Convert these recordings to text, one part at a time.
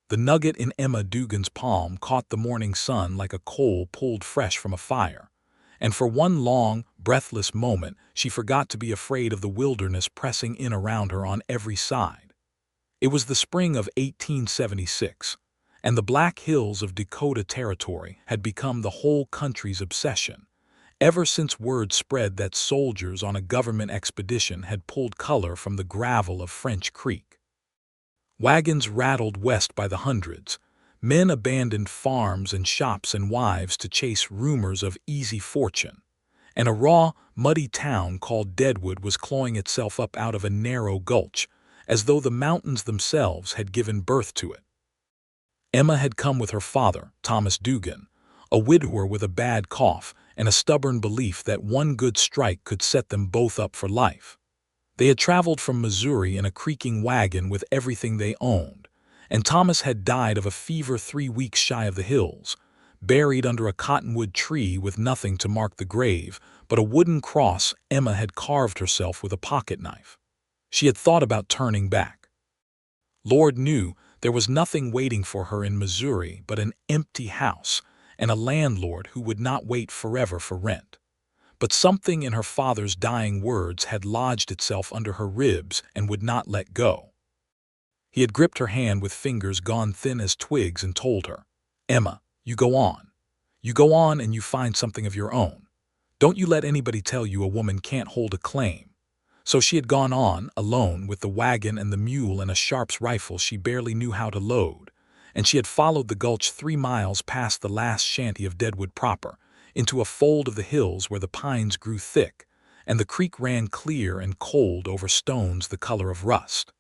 The nugget in Emma Dugan's palm caught the morning sun like a coal pulled fresh from a fire, and for one long, breathless moment she forgot to be afraid of the wilderness pressing in around her on every side. It was the spring of 1876, and the Black Hills of Dakota Territory had become the whole country's obsession, ever since word spread that soldiers on a government expedition had pulled color from the gravel of French Creek. Wagons rattled west by the hundreds. Men abandoned farms and shops and wives to chase rumors of easy fortune, and a raw, muddy town called Deadwood was clawing itself up out of a narrow gulch, as though the mountains themselves had given birth to it. Emma had come with her father, Thomas Dugan, a widower with a bad cough and a stubborn belief that one good strike could set them both up for life. They had traveled from Missouri in a creaking wagon with everything they owned, and Thomas had died of a fever 3 weeks shy of the hills, buried under a cottonwood tree with nothing to mark the grave but a wooden cross Emma had carved herself with a pocket knife. She had thought about turning back. Lord knew there was nothing waiting for her in Missouri but an empty house and a landlord who would not wait forever for rent. But something in her father's dying words had lodged itself under her ribs and would not let go. He had gripped her hand with fingers gone thin as twigs and told her, "Emma, you go on. You go on and you find something of your own. Don't you let anybody tell you a woman can't hold a claim." So she had gone on, alone, with the wagon and the mule and a Sharps rifle she barely knew how to load, and she had followed the gulch 3 miles past the last shanty of Deadwood proper, into a fold of the hills where the pines grew thick, and the creek ran clear and cold over stones the color of rust.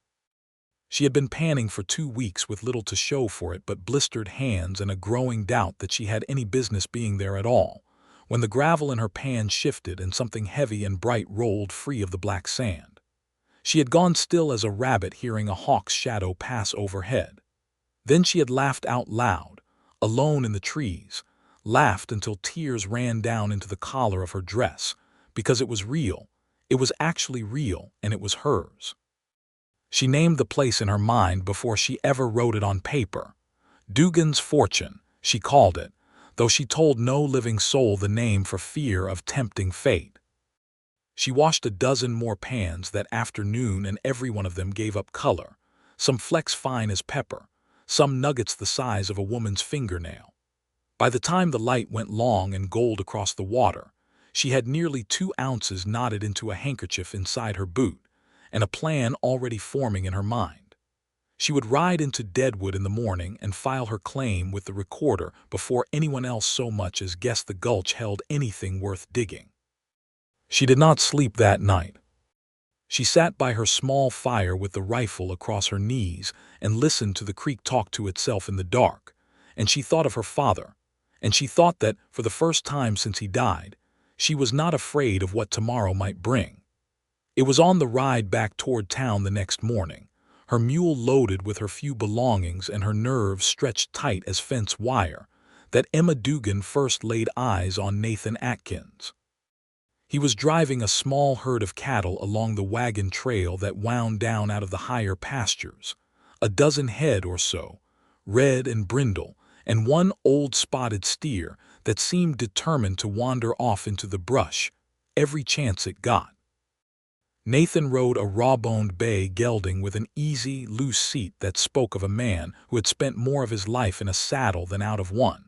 She had been panning for 2 weeks with little to show for it but blistered hands and a growing doubt that she had any business being there at all, when the gravel in her pan shifted and something heavy and bright rolled free of the black sand. She had gone still as a rabbit hearing a hawk's shadow pass overhead. Then she had laughed out loud, alone in the trees, laughed until tears ran down into the collar of her dress, because it was real. It was actually real, and it was hers. She named the place in her mind before she ever wrote it on paper. Dugan's Fortune, she called it, though she told no living soul the name for fear of tempting fate. She washed a dozen more pans that afternoon, and every one of them gave up color, some flecks fine as pepper, some nuggets the size of a woman's fingernail. By the time the light went long and gold across the water, she had nearly 2 ounces knotted into a handkerchief inside her boot, and a plan already forming in her mind. She would ride into Deadwood in the morning and file her claim with the recorder before anyone else so much as guessed the gulch held anything worth digging. She did not sleep that night. She sat by her small fire with the rifle across her knees and listened to the creek talk to itself in the dark, and she thought of her father, and she thought that, for the first time since he died, she was not afraid of what tomorrow might bring. It was on the ride back toward town the next morning, her mule loaded with her few belongings and her nerves stretched tight as fence wire, that Emma Dugan first laid eyes on Nathan Atkins. He was driving a small herd of cattle along the wagon trail that wound down out of the higher pastures, a dozen head or so, red and brindle, and one old spotted steer that seemed determined to wander off into the brush every chance it got. Nathan rode a raw-boned bay gelding with an easy, loose seat that spoke of a man who had spent more of his life in a saddle than out of one.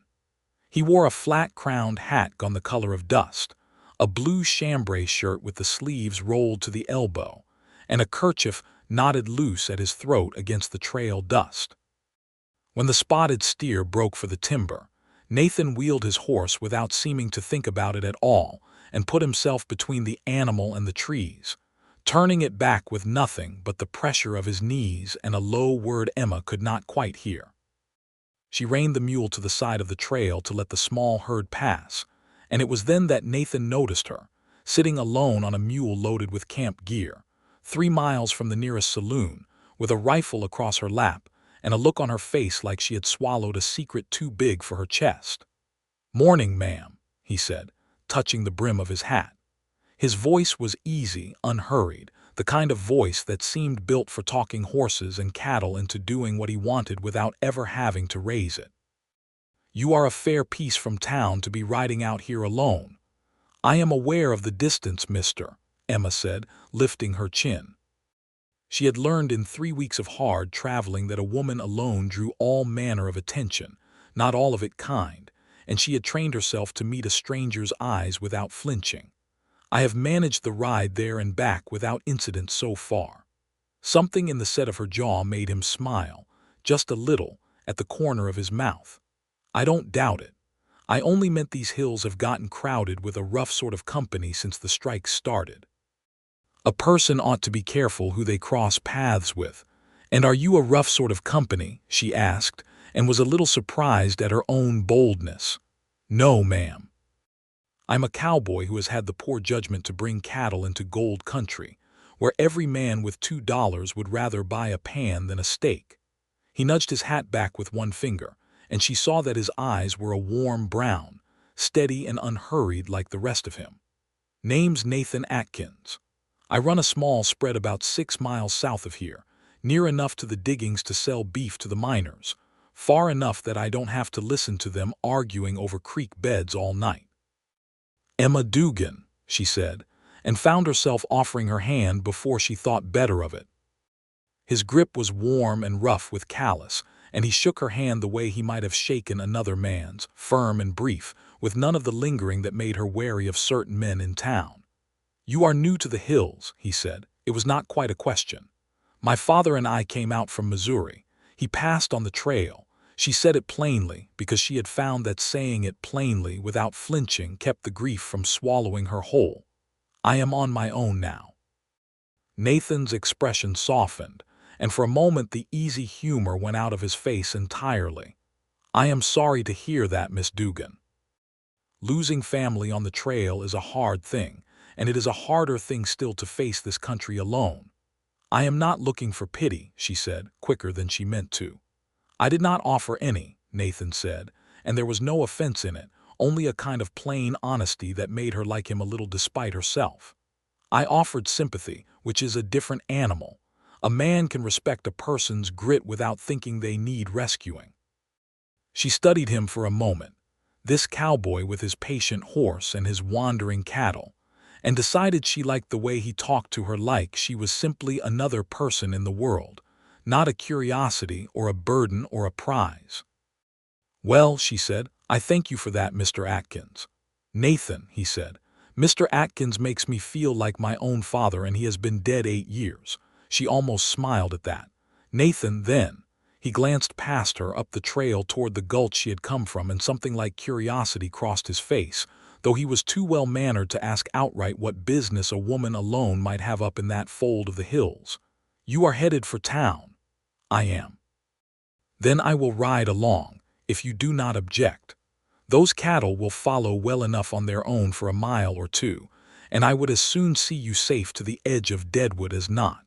He wore a flat-crowned hat gone the color of dust, a blue chambray shirt with the sleeves rolled to the elbow, and a kerchief knotted loose at his throat against the trail dust. When the spotted steer broke for the timber, Nathan wheeled his horse without seeming to think about it at all and put himself between the animal and the trees, turning it back with nothing but the pressure of his knees and a low word Emma could not quite hear. She reined the mule to the side of the trail to let the small herd pass, and it was then that Nathan noticed her, sitting alone on a mule loaded with camp gear, 3 miles from the nearest saloon, with a rifle across her lap and a look on her face like she had swallowed a secret too big for her chest. "Morning, ma'am," he said, touching the brim of his hat. His voice was easy, unhurried, the kind of voice that seemed built for talking horses and cattle into doing what he wanted without ever having to raise it. "You are a fair piece from town to be riding out here alone." "I am aware of the distance, mister," Emma said, lifting her chin. She had learned in 3 weeks of hard traveling that a woman alone drew all manner of attention, not all of it kind, and she had trained herself to meet a stranger's eyes without flinching. "I have managed the ride there and back without incident so far." Something in the set of her jaw made him smile, just a little, at the corner of his mouth. "I don't doubt it. I only meant these hills have gotten crowded with a rough sort of company since the strike started. A person ought to be careful who they cross paths with." "And are you a rough sort of company?" she asked, and was a little surprised at her own boldness. "No, ma'am. I'm a cowboy who has had the poor judgment to bring cattle into gold country, where every man with $2 would rather buy a pan than a steak." He nudged his hat back with one finger, and she saw that his eyes were a warm brown, steady and unhurried like the rest of him. "Name's Nathan Atkins. I run a small spread about 6 miles south of here, near enough to the diggings to sell beef to the miners, far enough that I don't have to listen to them arguing over creek beds all night." "Emma Dugan," she said, and found herself offering her hand before she thought better of it. His grip was warm and rough with callous, and he shook her hand the way he might have shaken another man's, firm and brief, with none of the lingering that made her wary of certain men in town. "You are new to the hills," he said. It was not quite a question. "My father and I came out from Missouri. He passed on the trail." She said it plainly because she had found that saying it plainly without flinching kept the grief from swallowing her whole. "I am on my own now." Nathan's expression softened, and for a moment the easy humor went out of his face entirely. "I am sorry to hear that, Miss Dugan. Losing family on the trail is a hard thing, and it is a harder thing still to face this country alone." "I am not looking for pity," she said, quicker than she meant to. "I did not offer any," Nathan said, and there was no offense in it, only a kind of plain honesty that made her like him a little despite herself. "I offered sympathy, which is a different animal. A man can respect a person's grit without thinking they need rescuing." She studied him for a moment, this cowboy with his patient horse and his wandering cattle, and decided she liked the way he talked to her like she was simply another person in the world, not a curiosity or a burden or a prize. "Well," she said, "I thank you for that, Mr. Atkins." "Nathan," he said, "Mr. Atkins makes me feel like my own father, and he has been dead 8 years. She almost smiled at that. "Nathan, then." He glanced past her up the trail toward the gulch she had come from, and something like curiosity crossed his face, though he was too well-mannered to ask outright what business a woman alone might have up in that fold of the hills. "You are headed for town." "I am." "Then I will ride along, if you do not object. Those cattle will follow well enough on their own for a mile or two, and I would as soon see you safe to the edge of Deadwood as not.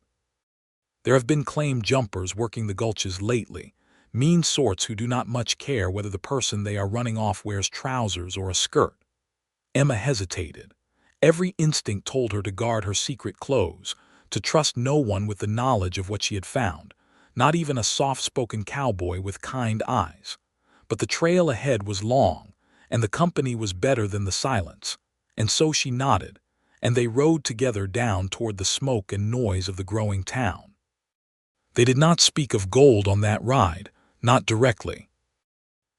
There have been claim jumpers working the gulches lately, mean sorts who do not much care whether the person they are running off wears trousers or a skirt." Emma hesitated. Every instinct told her to guard her secret clothes, to trust no one with the knowledge of what she had found, not even a soft-spoken cowboy with kind eyes. But the trail ahead was long, and the company was better than the silence, and so she nodded, and they rode together down toward the smoke and noise of the growing town. They did not speak of gold on that ride, not directly.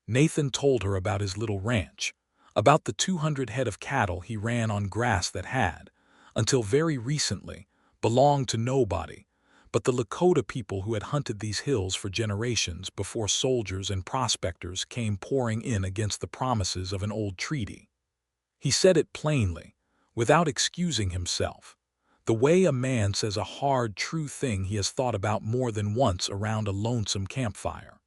Nathan told her about his little ranch, about the 200 head of cattle he ran on grass that had, until very recently, belonged to nobody but the Lakota people who had hunted these hills for generations before soldiers and prospectors came pouring in against the promises of an old treaty. He said it plainly, without excusing himself, the way a man says a hard, true thing he has thought about more than once around a lonesome campfire.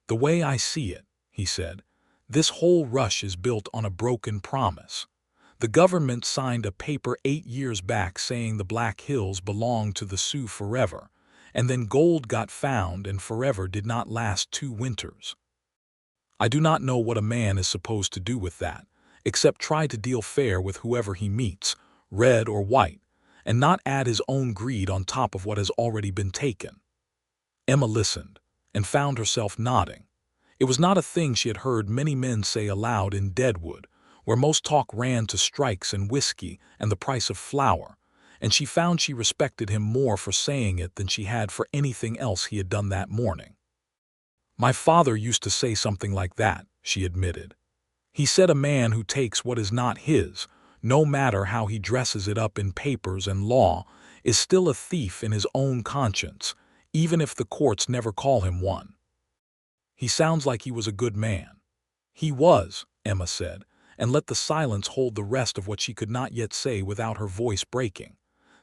"The way I see it," he said, "this whole rush is built on a broken promise. The government signed a paper 8 years back saying the Black Hills belonged to the Sioux forever, and then gold got found and forever did not last 2 winters. I do not know what a man is supposed to do with that, except try to deal fair with whoever he meets, red or white, and not add his own greed on top of what has already been taken. Emma listened, and found herself nodding. It was not a thing she had heard many men say aloud in Deadwood, where most talk ran to strikes and whiskey and the price of flour, and she found she respected him more for saying it than she had for anything else he had done that morning. "My father used to say something like that," she admitted. "He said a man who takes what is not his, no matter how he dresses it up in papers and law, is still a thief in his own conscience, even if the courts never call him one." "He sounds like he was a good man." "He was," Emma said, and let the silence hold the rest of what she could not yet say without her voice breaking.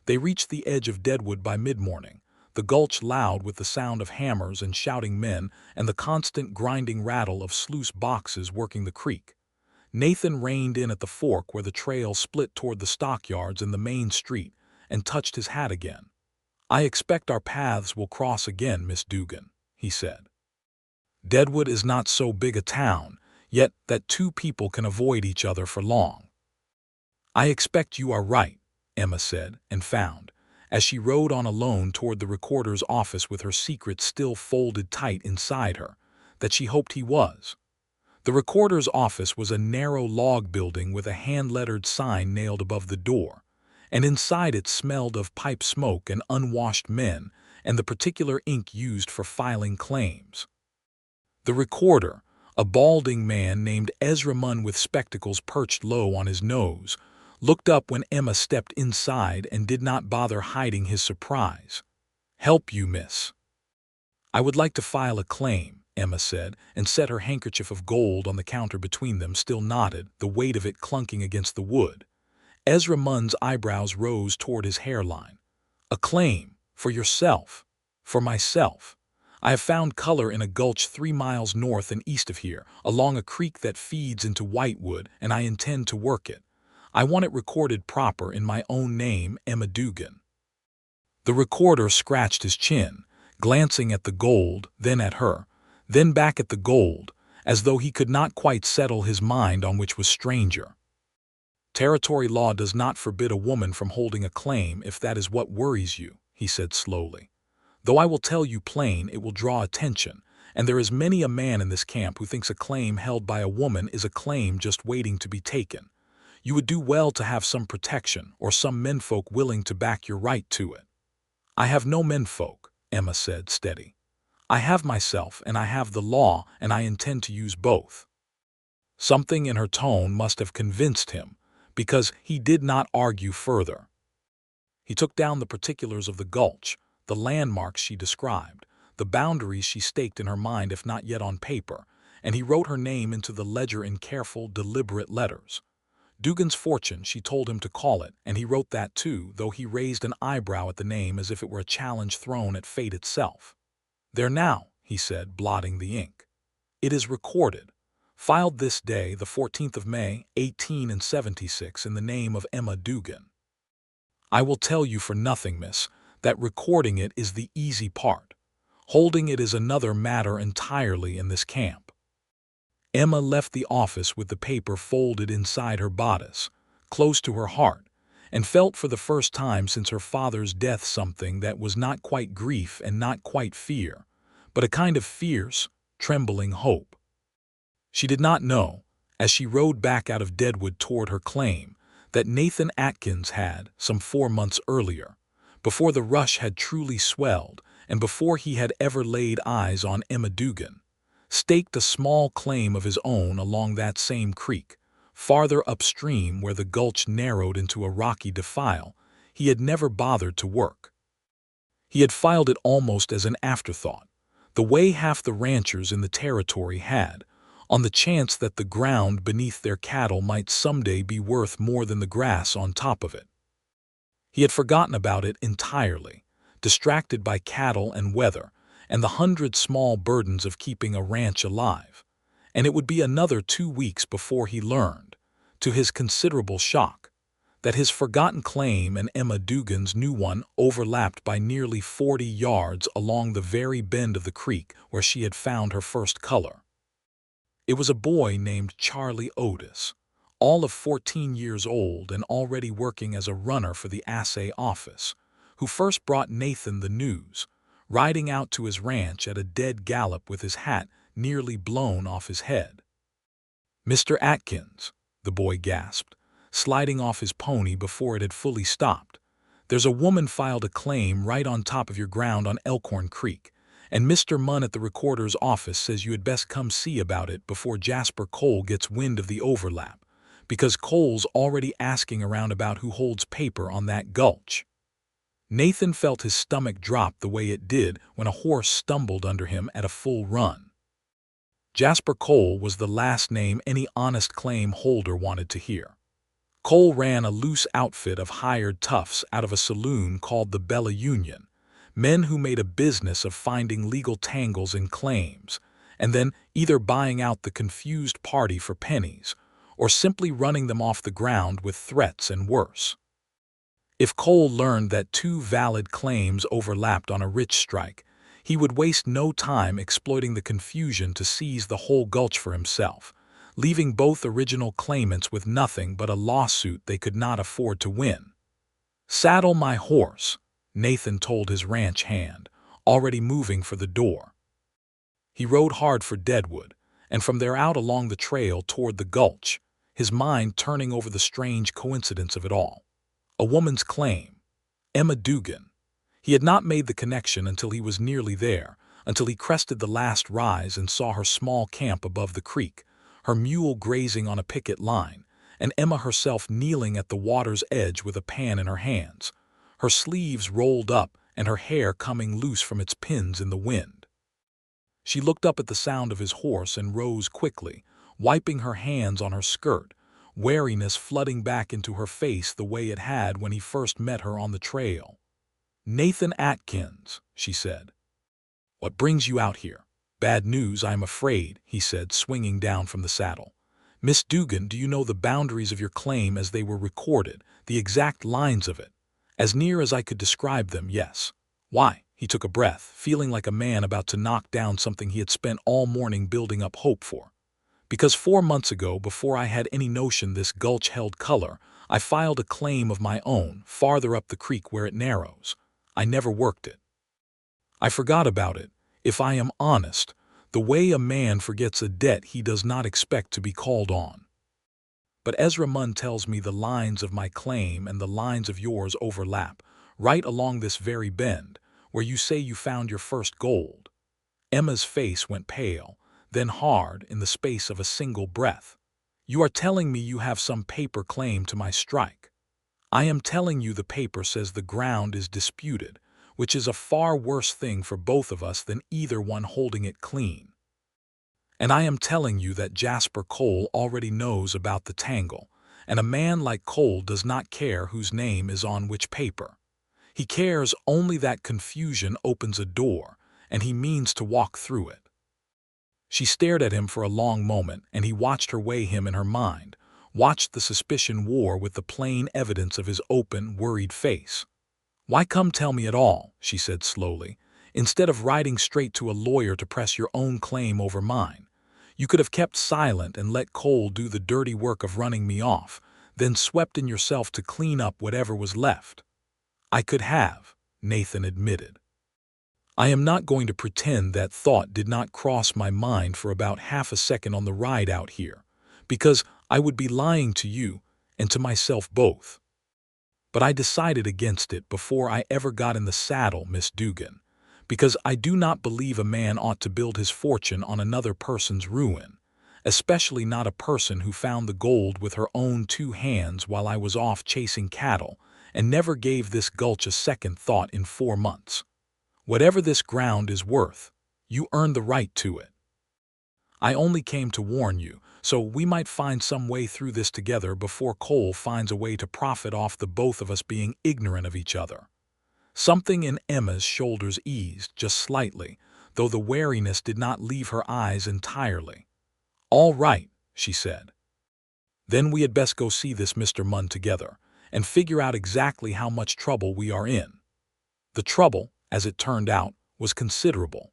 They reached the edge of Deadwood by mid-morning, the gulch loud with the sound of hammers and shouting men and the constant grinding rattle of sluice boxes working the creek. Nathan reined in at the fork where the trail split toward the stockyards and the main street, and touched his hat again. "I expect our paths will cross again, Miss Dugan," he said. "Deadwood is not so big a town, yet that two people can avoid each other for long." "I expect you are right," Emma said, and found, as she rode on alone toward the recorder's office with her secret still folded tight inside her, that she hoped he was. The recorder's office was a narrow log building with a hand-lettered sign nailed above the door, and inside it smelled of pipe smoke and unwashed men and the particular ink used for filing claims. The recorder, a balding man named Ezra Munn with spectacles perched low on his nose, looked up when Emma stepped inside and did not bother hiding his surprise. "Help you, miss?" "I would like to file a claim," Emma said, and set her handkerchief of gold on the counter between them, still knotted, the weight of it clunking against the wood. Ezra Munn's eyebrows rose toward his hairline. "A claim? For yourself?" "For myself. I have found color in a gulch 3 miles north and east of here, along a creek that feeds into Whitewood, and I intend to work it. I want it recorded proper in my own name, Emma Dugan." The recorder scratched his chin, glancing at the gold, then at her, then back at the gold, as though he could not quite settle his mind on which was stranger. "Territory law does not forbid a woman from holding a claim if that is what worries you," he said slowly. "Though I will tell you plain, it will draw attention, and there is many a man in this camp who thinks a claim held by a woman is a claim just waiting to be taken. You would do well to have some protection or some menfolk willing to back your right to it." "I have no menfolk," Emma said, steady. "I have myself and I have the law, and I intend to use both." Something in her tone must have convinced him, because he did not argue further. He took down the particulars of the gulch, the landmarks she described, the boundaries she staked in her mind if not yet on paper, and he wrote her name into the ledger in careful, deliberate letters. Dugan's Fortune, she told him to call it, and he wrote that too, though he raised an eyebrow at the name as if it were a challenge thrown at fate itself. "There now," he said, blotting the ink. "It is recorded. Filed this day, the 14th of May, 1876, in the name of Emma Dugan. I will tell you for nothing, miss, that recording it is the easy part. Holding it is another matter entirely in this camp." Emma left the office with the paper folded inside her bodice, close to her heart, and felt for the first time since her father's death something that was not quite grief and not quite fear, but a kind of fierce, trembling hope. She did not know, as she rode back out of Deadwood toward her claim, that Nathan Atkins had, some 4 months earlier, before the rush had truly swelled and before he had ever laid eyes on Emma Dugan, staked a small claim of his own along that same creek, farther upstream where the gulch narrowed into a rocky defile he had never bothered to work. He had filed it almost as an afterthought, the way half the ranchers in the territory had, on the chance that the ground beneath their cattle might someday be worth more than the grass on top of it. He had forgotten about it entirely, distracted by cattle and weather and the 100 small burdens of keeping a ranch alive, and it would be another 2 weeks before he learned, to his considerable shock, that his forgotten claim and Emma Dugan's new one overlapped by nearly 40 yards along the very bend of the creek where she had found her first color. It was a boy named Charlie Otis, all of 14 years old and already working as a runner for the assay office, who first brought Nathan the news, riding out to his ranch at a dead gallop with his hat nearly blown off his head. "Mr. Atkins," the boy gasped, sliding off his pony before it had fully stopped. "There's a woman filed a claim right on top of your ground on Elkhorn Creek, and Mr. Munn at the recorder's office says you had best come see about it before Jasper Cole gets wind of the overlap, because Cole's already asking around about who holds paper on that gulch." Nathan felt his stomach drop the way it did when a horse stumbled under him at a full run. Jasper Cole was the last name any honest claim holder wanted to hear. Cole ran a loose outfit of hired toughs out of a saloon called the Bella Union, men who made a business of finding legal tangles in claims, and then either buying out the confused party for pennies, or simply running them off the ground with threats and worse. If Cole learned that two valid claims overlapped on a rich strike, he would waste no time exploiting the confusion to seize the whole gulch for himself, leaving both original claimants with nothing but a lawsuit they could not afford to win. "Saddle my horse," Nathan told his ranch hand, already moving for the door. He rode hard for Deadwood, and from there out along the trail toward the gulch, his mind turning over the strange coincidence of it all. A woman's claim. Emma Dugan. He had not made the connection until he was nearly there, until he crested the last rise and saw her small camp above the creek, her mule grazing on a picket line, and Emma herself kneeling at the water's edge with a pan in her hands, her sleeves rolled up and her hair coming loose from its pins in the wind. She looked up at the sound of his horse and rose quickly, wiping her hands on her skirt, wariness flooding back into her face the way it had when he first met her on the trail. "Nathan Atkins," she said. "What brings you out here?" "Bad news, I'm afraid," he said, swinging down from the saddle. "Miss Dugan, do you know the boundaries of your claim as they were recorded, the exact lines of it?" "As near as I could describe them, yes." "Why?" He took a breath, feeling like a man about to knock down something he had spent all morning building up hope for. "Because 4 months ago, before I had any notion this gulch held color, I filed a claim of my own, farther up the creek where it narrows. I never worked it. I forgot about it, if I am honest, the way a man forgets a debt he does not expect to be called on. But Ezra Munn tells me the lines of my claim and the lines of yours overlap, right along this very bend, where you say you found your first gold." Emma's face went pale, then hard in the space of a single breath. "You are telling me you have some paper claim to my strike." "I am telling you the paper says the ground is disputed, which is a far worse thing for both of us than either one holding it clean. And I am telling you that Jasper Cole already knows about the tangle, and a man like Cole does not care whose name is on which paper. He cares only that confusion opens a door, and he means to walk through it." She stared at him for a long moment, and he watched her weigh him in her mind, watched the suspicion war with the plain evidence of his open, worried face. "Why come tell me at all?" she said slowly, "instead of riding straight to a lawyer to press your own claim over mine? You could have kept silent and let Cole do the dirty work of running me off, then swept in yourself to clean up whatever was left." "I could have," Nathan admitted. "I am not going to pretend that thought did not cross my mind for about half a second on the ride out here, because I would be lying to you and to myself both. But I decided against it before I ever got in the saddle, Miss Dugan, because I do not believe a man ought to build his fortune on another person's ruin, especially not a person who found the gold with her own 2 hands while I was off chasing cattle and never gave this gulch a second thought in 4 months. Whatever this ground is worth, you earned the right to it. I only came to warn you, so we might find some way through this together before Cole finds a way to profit off the both of us being ignorant of each other." Something in Emma's shoulders eased just slightly, though the wariness did not leave her eyes entirely. "All right," she said. "Then we had best go see this Mr. Munn together, and figure out exactly how much trouble we are in." The trouble, as it turned out, was considerable.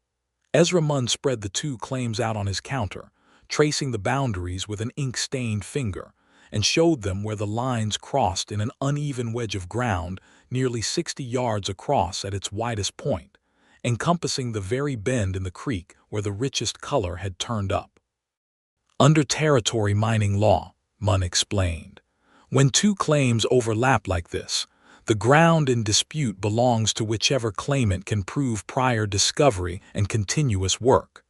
Ezra Munn spread the 2 claims out on his counter, tracing the boundaries with an ink-stained finger, and showed them where the lines crossed in an uneven wedge of ground nearly 60 yards across at its widest point, encompassing the very bend in the creek where the richest color had turned up. Under territory mining law, Munn explained, when two claims overlap like this, the ground in dispute belongs to whichever claimant can prove prior discovery and continuous work.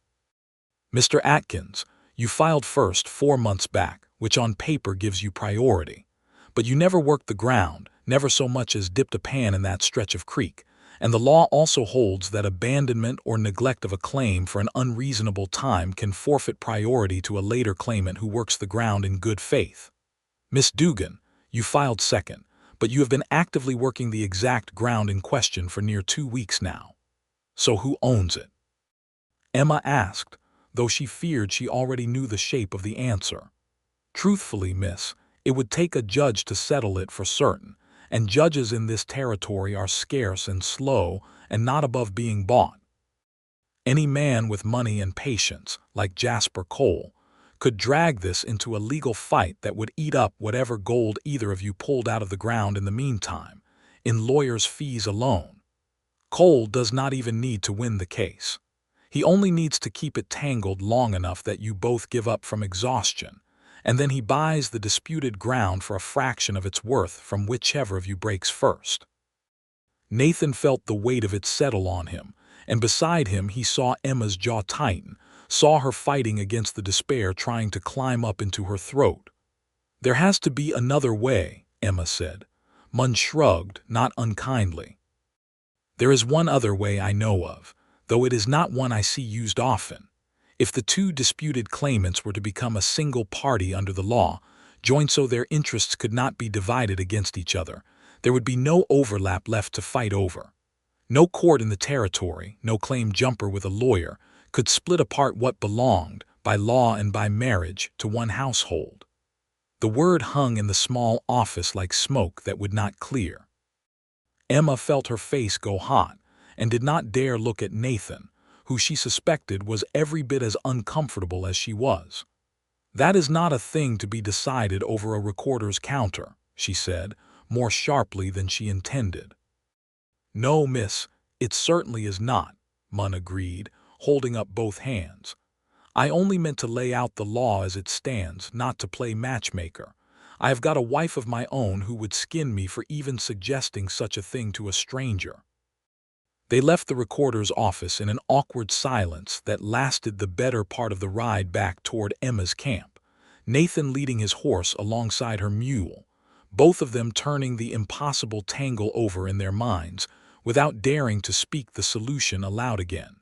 Mr. Atkins, you filed first 4 months back, which on paper gives you priority. But you never worked the ground, never so much as dipped a pan in that stretch of creek, and the law also holds that abandonment or neglect of a claim for an unreasonable time can forfeit priority to a later claimant who works the ground in good faith. Miss Dugan, you filed second, but you have been actively working the exact ground in question for near 2 weeks now. So who owns it? Emma asked, though she feared she already knew the shape of the answer. Truthfully, miss, it would take a judge to settle it for certain, and judges in this territory are scarce and slow and not above being bought. Any man with money and patience, like Jasper Cole, could drag this into a legal fight that would eat up whatever gold either of you pulled out of the ground in the meantime, in lawyers' fees alone. Cole does not even need to win the case. He only needs to keep it tangled long enough that you both give up from exhaustion, and then he buys the disputed ground for a fraction of its worth from whichever of you breaks first. Nathan felt the weight of it settle on him, and beside him he saw Emma's jaw tighten, saw her fighting against the despair trying to climb up into her throat. There has to be another way, Emma said. Munn shrugged, not unkindly. There is one other way I know of, though it is not one I see used often. If the two disputed claimants were to become a single party under the law, joined so their interests could not be divided against each other, there would be no overlap left to fight over. No court in the territory, no claim jumper with a lawyer, could split apart what belonged, by law and by marriage, to one household. The word hung in the small office like smoke that would not clear. Emma felt her face go hot, and did not dare look at Nathan, who she suspected was every bit as uncomfortable as she was. That is not a thing to be decided over a recorder's counter, she said, more sharply than she intended. No, miss, it certainly is not, Munn agreed, holding up both hands. I only meant to lay out the law as it stands, not to play matchmaker. I have got a wife of my own who would skin me for even suggesting such a thing to a stranger. They left the recorder's office in an awkward silence that lasted the better part of the ride back toward Emma's camp, Nathan leading his horse alongside her mule, both of them turning the impossible tangle over in their minds without daring to speak the solution aloud again.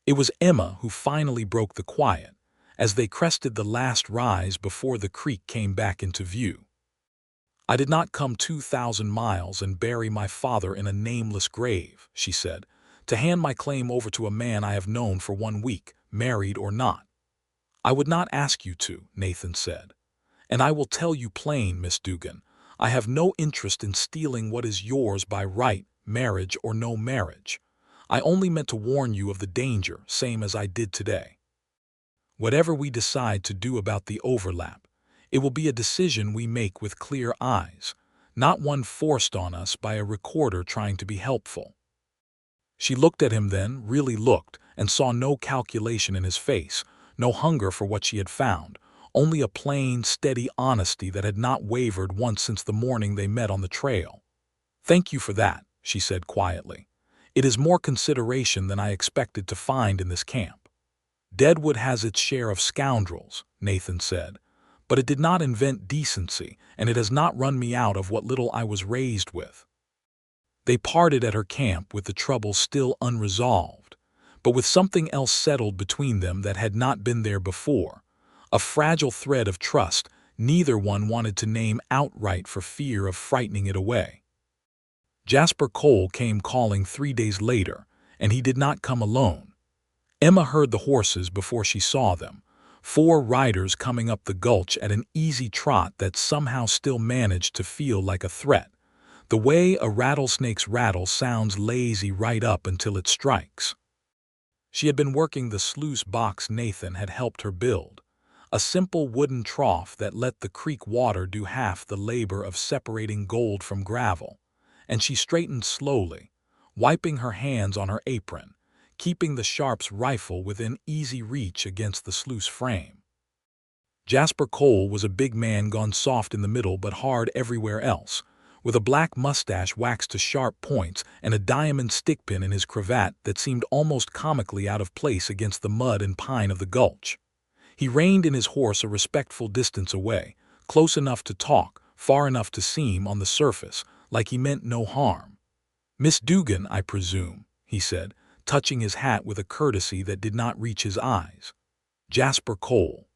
It was Emma who finally broke the quiet, as they crested the last rise before the creek came back into view. I did not come 2,000 miles and bury my father in a nameless grave, she said, to hand my claim over to a man I have known for 1 week, married or not. I would not ask you to, Nathan said. And I will tell you plain, Miss Dugan, I have no interest in stealing what is yours by right, marriage or no marriage. I only meant to warn you of the danger, same as I did today. Whatever we decide to do about the overlap, it will be a decision we make with clear eyes, not one forced on us by a recorder trying to be helpful. She looked at him then, really looked, and saw no calculation in his face, no hunger for what she had found, only a plain, steady honesty that had not wavered once since the morning they met on the trail. Thank you for that, she said quietly. It is more consideration than I expected to find in this camp. Deadwood has its share of scoundrels, Nathan said, but it did not invent decency, and it has not run me out of what little I was raised with. They parted at her camp with the trouble still unresolved, but with something else settled between them that had not been there before, a fragile thread of trust neither one wanted to name outright for fear of frightening it away. Jasper Cole came calling 3 days later, and he did not come alone. Emma heard the horses before she saw them, 4 riders coming up the gulch at an easy trot that somehow still managed to feel like a threat, the way a rattlesnake's rattle sounds lazy right up until it strikes. She had been working the sluice box Nathan had helped her build, a simple wooden trough that let the creek water do half the labor of separating gold from gravel, and she straightened slowly, wiping her hands on her apron, keeping the sharp's rifle within easy reach against the sluice frame. Jasper Cole was a big man gone soft in the middle but hard everywhere else, with a black mustache waxed to sharp points and a diamond stickpin in his cravat that seemed almost comically out of place against the mud and pine of the gulch. He reined in his horse a respectful distance away, close enough to talk, far enough to seem, on the surface, like he meant no harm. "Miss Dugan, I presume," he said, touching his hat with a courtesy that did not reach his eyes. "Jasper Cole.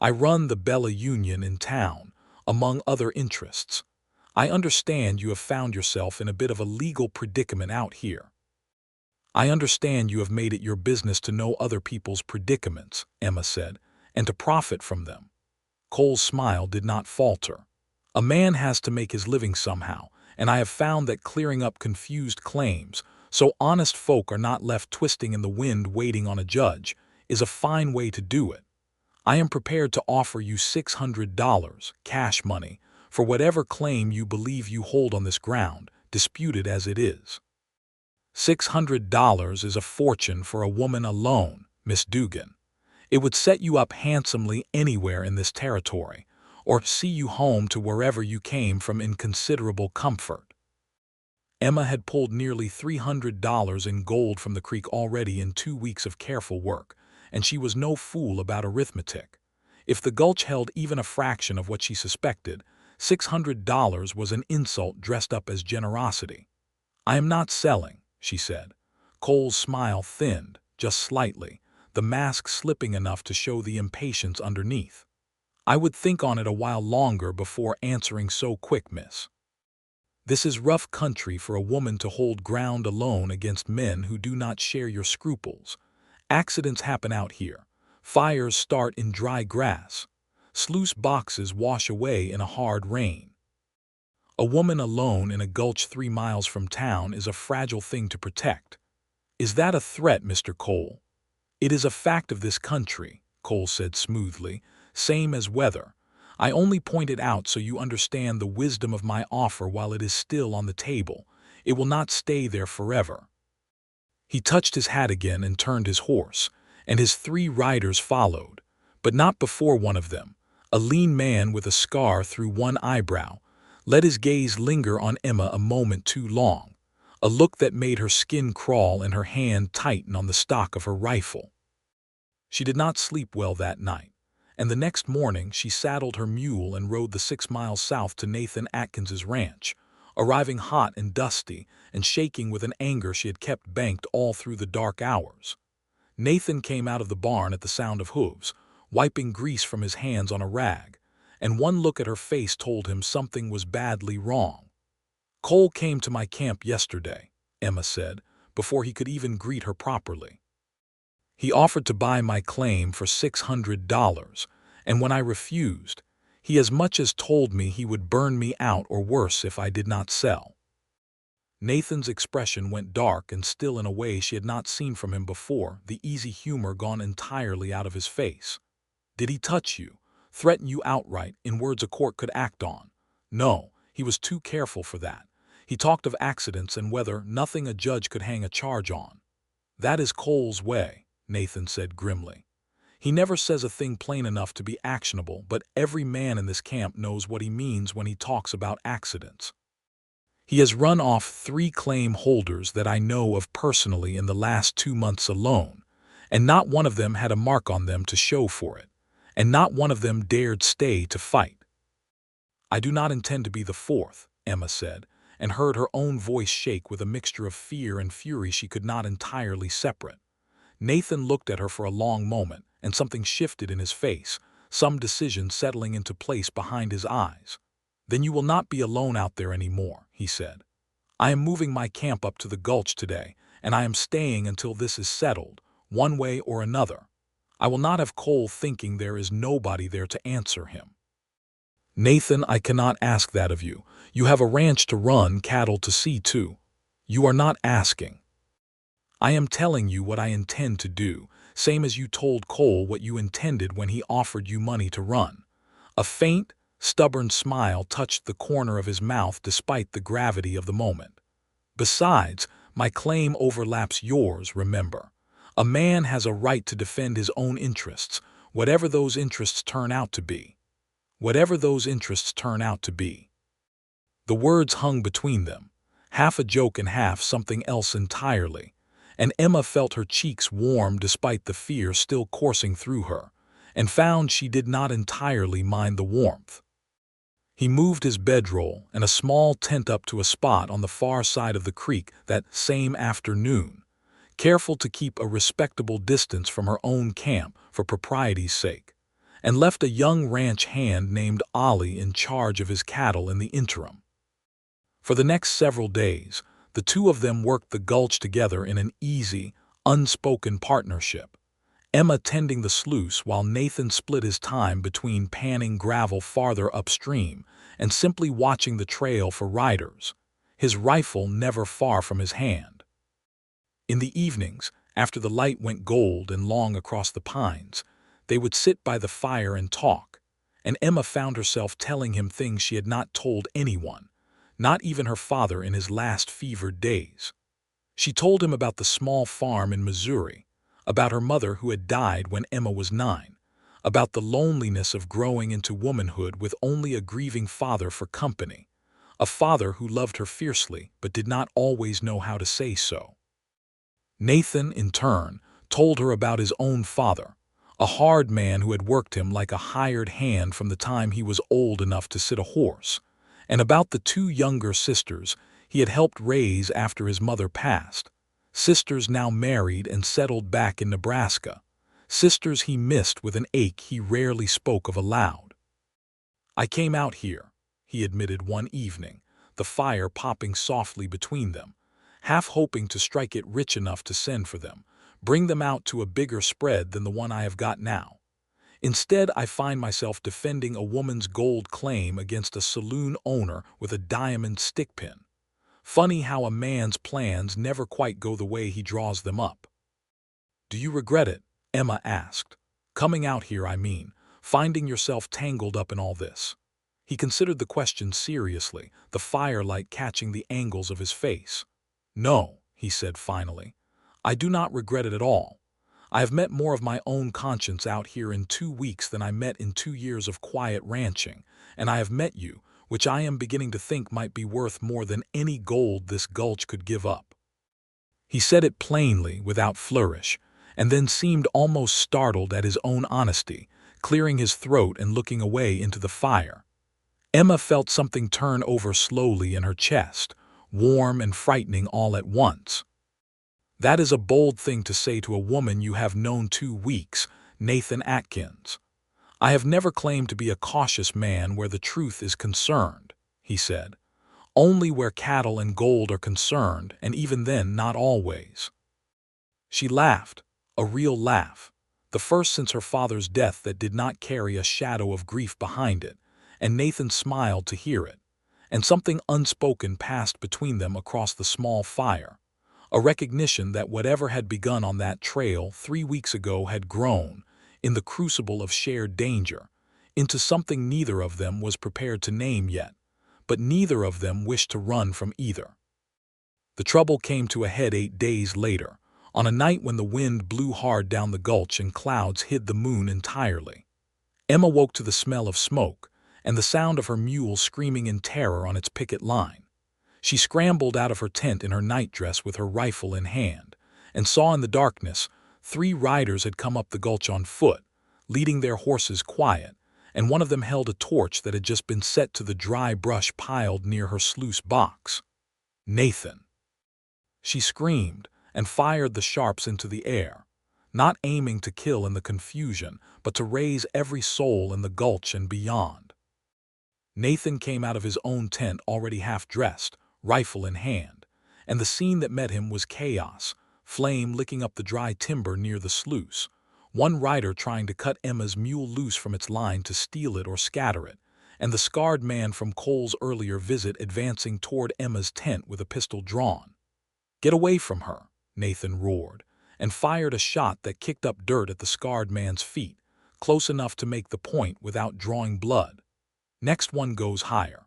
I run the Bella Union in town, among other interests. I understand you have found yourself in a bit of a legal predicament out here." "I understand you have made it your business to know other people's predicaments," Emma said, "and to profit from them." Cole's smile did not falter. "A man has to make his living somehow, and I have found that clearing up confused claims, so honest folk are not left twisting in the wind waiting on a judge, is a fine way to do it. I am prepared to offer you $600, cash money, for whatever claim you believe you hold on this ground, disputed as it is." $600 is a fortune for a woman alone, Miss Dugan. It would set you up handsomely anywhere in this territory, or see you home to wherever you came from in considerable comfort. Emma had pulled nearly $300 in gold from the creek already in 2 weeks of careful work, and she was no fool about arithmetic. If the gulch held even a fraction of what she suspected, $600 was an insult dressed up as generosity. "I am not selling," she said. Cole's smile thinned, just slightly, the mask slipping enough to show the impatience underneath. "I would think on it a while longer before answering so quick, miss. This is rough country for a woman to hold ground alone against men who do not share your scruples. Accidents happen out here. Fires start in dry grass. Sluice boxes wash away in a hard rain. A woman alone in a gulch 3 miles from town is a fragile thing to protect." "Is that a threat, Mr. Cole?" "It is a fact of this country," Cole said smoothly, "same as weather. I only point it out so you understand the wisdom of my offer while it is still on the table. It will not stay there forever." He touched his hat again and turned his horse, and his 3 riders followed, but not before one of them, a lean man with a scar through one eyebrow, let his gaze linger on Emma a moment too long, a look that made her skin crawl and her hand tighten on the stock of her rifle. She did not sleep well that night, and the next morning she saddled her mule and rode the 6 miles south to Nathan Atkins's ranch, arriving hot and dusty and shaking with an anger she had kept banked all through the dark hours. Nathan came out of the barn at the sound of hooves, wiping grease from his hands on a rag, and one look at her face told him something was badly wrong. "Cole came to my camp yesterday," Emma said, before he could even greet her properly. "He offered to buy my claim for $600, and when I refused, he as much as told me he would burn me out or worse if I did not sell." Nathan's expression went dark and still in a way she had not seen from him before, the easy humor gone entirely out of his face. "Did he touch you, threaten you outright, in words a court could act on?" "No, he was too careful for that. He talked of accidents and whether nothing a judge could hang a charge on." "That is Cole's way," Nathan said grimly. "He never says a thing plain enough to be actionable, but every man in this camp knows what he means when he talks about accidents. He has run off 3 claim holders that I know of personally in the last 2 months alone, and not one of them had a mark on them to show for it, and not one of them dared stay to fight." "I do not intend to be the 4th, Emma said, and heard her own voice shake with a mixture of fear and fury she could not entirely separate. Nathan looked at her for a long moment, and something shifted in his face, some decision settling into place behind his eyes. "Then you will not be alone out there anymore," he said. "I am moving my camp up to the gulch today, and I am staying until this is settled, one way or another. I will not have Cole thinking there is nobody there to answer him." "Nathan, I cannot ask that of you. You have a ranch to run, cattle to see to. You are not asking. I am telling you what I intend to do, same as you told Cole what you intended when he offered you money to run." A faint, stubborn smile touched the corner of his mouth despite the gravity of the moment. "Besides, my claim overlaps yours, remember. A man has a right to defend his own interests, whatever those interests turn out to be. Whatever those interests turn out to be." The words hung between them, half a joke and half something else entirely, and Emma felt her cheeks warm despite the fear still coursing through her, and found she did not entirely mind the warmth. He moved his bedroll and a small tent up to a spot on the far side of the creek that same afternoon, careful to keep a respectable distance from her own camp for propriety's sake, and left a young ranch hand named Ollie in charge of his cattle in the interim. For the next several days, the two of them worked the gulch together in an easy, unspoken partnership, Emma tending the sluice while Nathan split his time between panning gravel farther upstream and simply watching the trail for riders, his rifle never far from his hand. In the evenings, after the light went gold and long across the pines, they would sit by the fire and talk, and Emma found herself telling him things she had not told anyone, not even her father in his last fevered days. She told him about the small farm in Missouri, about her mother who had died when Emma was 9, about the loneliness of growing into womanhood with only a grieving father for company, a father who loved her fiercely but did not always know how to say so. Nathan, in turn, told her about his own father, a hard man who had worked him like a hired hand from the time he was old enough to sit a horse, and about the two younger sisters he had helped raise after his mother passed, sisters now married and settled back in Nebraska, sisters he missed with an ache he rarely spoke of aloud. "I came out here," he admitted one evening, the fire popping softly between them, half hoping to strike it rich enough to send for them, bring them out to a bigger spread than the one I have got now. "Instead, I find myself defending a woman's gold claim against a saloon owner with a diamond stickpin. Funny how a man's plans never quite go the way he draws them up." "Do you regret it?" Emma asked. "Coming out here, I mean, finding yourself tangled up in all this?" He considered the question seriously, the firelight catching the angles of his face. "No," he said finally. "I do not regret it at all. I have met more of my own conscience out here in 2 weeks than I met in 2 years of quiet ranching, and I have met you, which I am beginning to think might be worth more than any gold this gulch could give up." He said it plainly, without flourish, and then seemed almost startled at his own honesty, clearing his throat and looking away into the fire. Emma felt something turn over slowly in her chest, warm and frightening all at once. "That is a bold thing to say to a woman you have known 2 weeks, Nathan Atkins. I have never claimed to be a cautious man where the truth is concerned," he said. "Only where cattle and gold are concerned, and even then not always." She laughed, a real laugh, the first since her father's death that did not carry a shadow of grief behind it, and Nathan smiled to hear it, and something unspoken passed between them across the small fire, a recognition that whatever had begun on that trail 3 weeks ago had grown, in the crucible of shared danger, into something neither of them was prepared to name yet, but neither of them wished to run from either. The trouble came to a head 8 days later, on a night when the wind blew hard down the gulch and clouds hid the moon entirely. Emma woke to the smell of smoke and the sound of her mule screaming in terror on its picket line. She scrambled out of her tent in her nightdress with her rifle in hand, and saw in the darkness 3 riders had come up the gulch on foot, leading their horses quiet, and one of them held a torch that had just been set to the dry brush piled near her sluice box. "Nathan!" She screamed and fired the sharps into the air, not aiming to kill in the confusion, but to raise every soul in the gulch and beyond. Nathan came out of his own tent already half-dressed, rifle in hand, and the scene that met him was chaos, flame licking up the dry timber near the sluice, one rider trying to cut Emma's mule loose from its line to steal it or scatter it, and the scarred man from Cole's earlier visit advancing toward Emma's tent with a pistol drawn. "Get away from her," Nathan roared, and fired a shot that kicked up dirt at the scarred man's feet, close enough to make the point without drawing blood. Next one goes higher.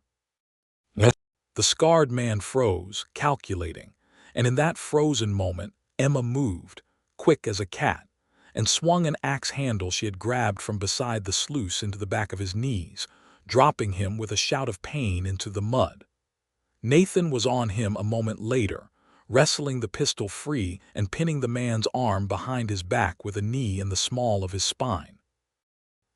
The scarred man froze, calculating, and in that frozen moment, Emma moved, quick as a cat, and swung an axe handle she had grabbed from beside the sluice into the back of his knees, dropping him with a shout of pain into the mud. Nathan was on him a moment later, wrestling the pistol free and pinning the man's arm behind his back with a knee in the small of his spine.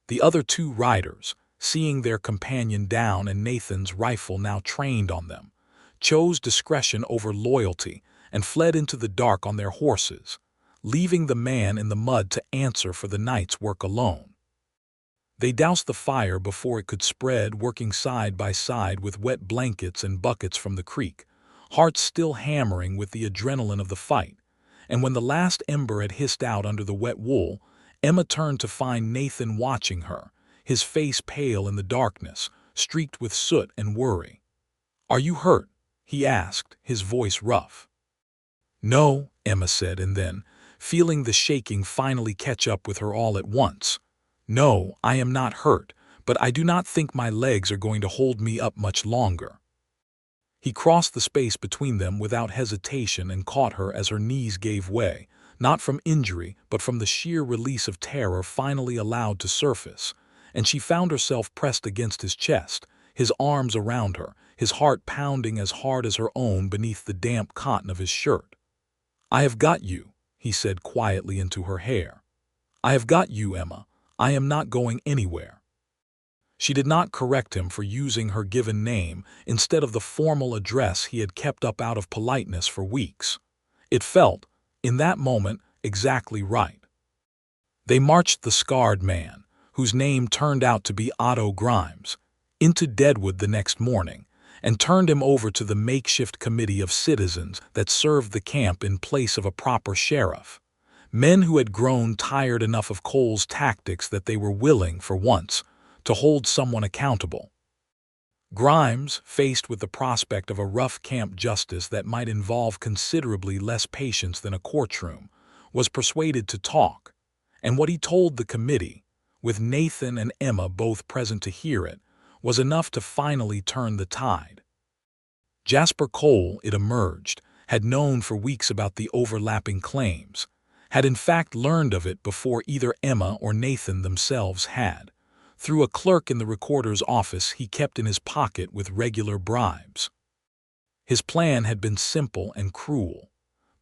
The other two riders, seeing their companion down and Nathan's rifle now trained on them, chose discretion over loyalty and fled into the dark on their horses, leaving the man in the mud to answer for the night's work alone. They doused the fire before it could spread, working side by side with wet blankets and buckets from the creek, hearts still hammering with the adrenaline of the fight, and when the last ember had hissed out under the wet wool, Emma turned to find Nathan watching her, his face pale in the darkness, streaked with soot and worry. "Are you hurt?" he asked, his voice rough. "No," Emma said, and then, feeling the shaking finally catch up with her all at once, "No, I am not hurt, but I do not think my legs are going to hold me up much longer." He crossed the space between them without hesitation and caught her as her knees gave way, not from injury but from the sheer release of terror finally allowed to surface, and she found herself pressed against his chest, his arms around her, his heart pounding as hard as her own beneath the damp cotton of his shirt. "I have got you," he said quietly into her hair. "I have got you, Emma. I am not going anywhere." She did not correct him for using her given name instead of the formal address he had kept up out of politeness for weeks. It felt, in that moment, exactly right. They marched the scarred man, whose name turned out to be Otto Grimes, into Deadwood the next morning, and turned him over to the makeshift committee of citizens that served the camp in place of a proper sheriff. Men who had grown tired enough of Cole's tactics that they were willing, for once, to hold someone accountable. Grimes, faced with the prospect of a rough camp justice that might involve considerably less patience than a courtroom, was persuaded to talk, and what he told the committee, with Nathan and Emma both present to hear it, was enough to finally turn the tide. Jasper Cole, it emerged, had known for weeks about the overlapping claims, had in fact learned of it before either Emma or Nathan themselves had, through a clerk in the recorder's office he kept in his pocket with regular bribes. His plan had been simple and cruel: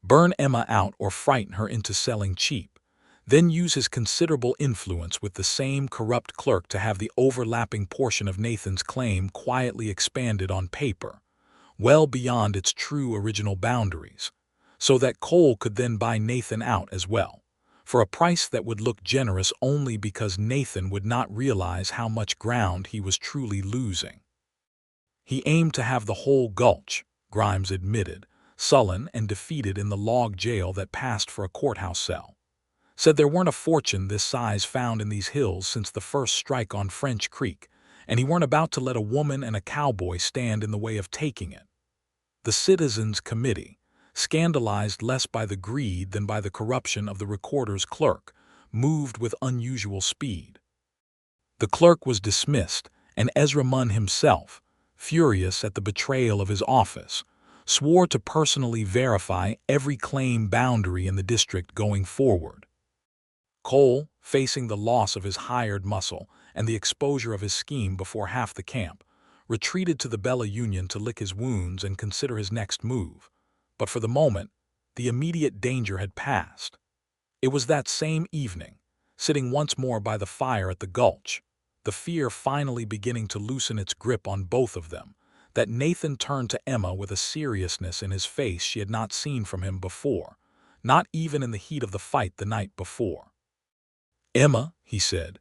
burn Emma out or frighten her into selling cheap, then use his considerable influence with the same corrupt clerk to have the overlapping portion of Nathan's claim quietly expanded on paper, well beyond its true original boundaries, so that Cole could then buy Nathan out as well, for a price that would look generous only because Nathan would not realize how much ground he was truly losing. He aimed to have the whole gulch, Grimes admitted, sullen and defeated in the log jail that passed for a courthouse cell. Said there weren't a fortune this size found in these hills since the first strike on French Creek, and he weren't about to let a woman and a cowboy stand in the way of taking it. The Citizens Committee, scandalized less by the greed than by the corruption of the recorder's clerk, moved with unusual speed. The clerk was dismissed, and Ezra Munn himself, furious at the betrayal of his office, swore to personally verify every claim boundary in the district going forward. Cole, facing the loss of his hired muscle and the exposure of his scheme before half the camp, retreated to the Bella Union to lick his wounds and consider his next move. But for the moment, the immediate danger had passed. It was that same evening, sitting once more by the fire at the gulch, the fear finally beginning to loosen its grip on both of them, that Nathan turned to Emma with a seriousness in his face she had not seen from him before, not even in the heat of the fight the night before. "Emma," he said,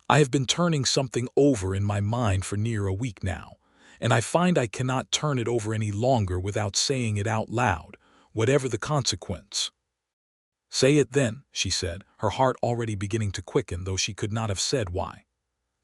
"I have been turning something over in my mind for near a week now, and I find I cannot turn it over any longer without saying it out loud, whatever the consequence." "Say it then," she said, her heart already beginning to quicken, though she could not have said why.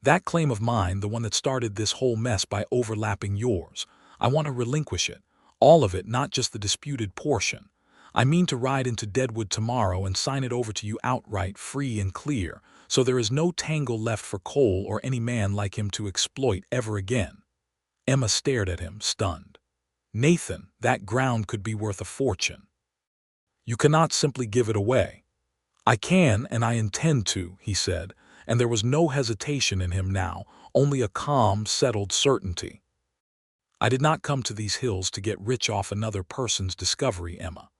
"That claim of mine, the one that started this whole mess by overlapping yours, I want to relinquish it, all of it, not just the disputed portion. I mean to ride into Deadwood tomorrow and sign it over to you outright, free and clear, so there is no tangle left for Cole or any man like him to exploit ever again." Emma stared at him, stunned. "Nathan, that ground could be worth a fortune. You cannot simply give it away." "I can, and I intend to," he said, and there was no hesitation in him now, only a calm, settled certainty. "I did not come to these hills to get rich off another person's discovery, Emma.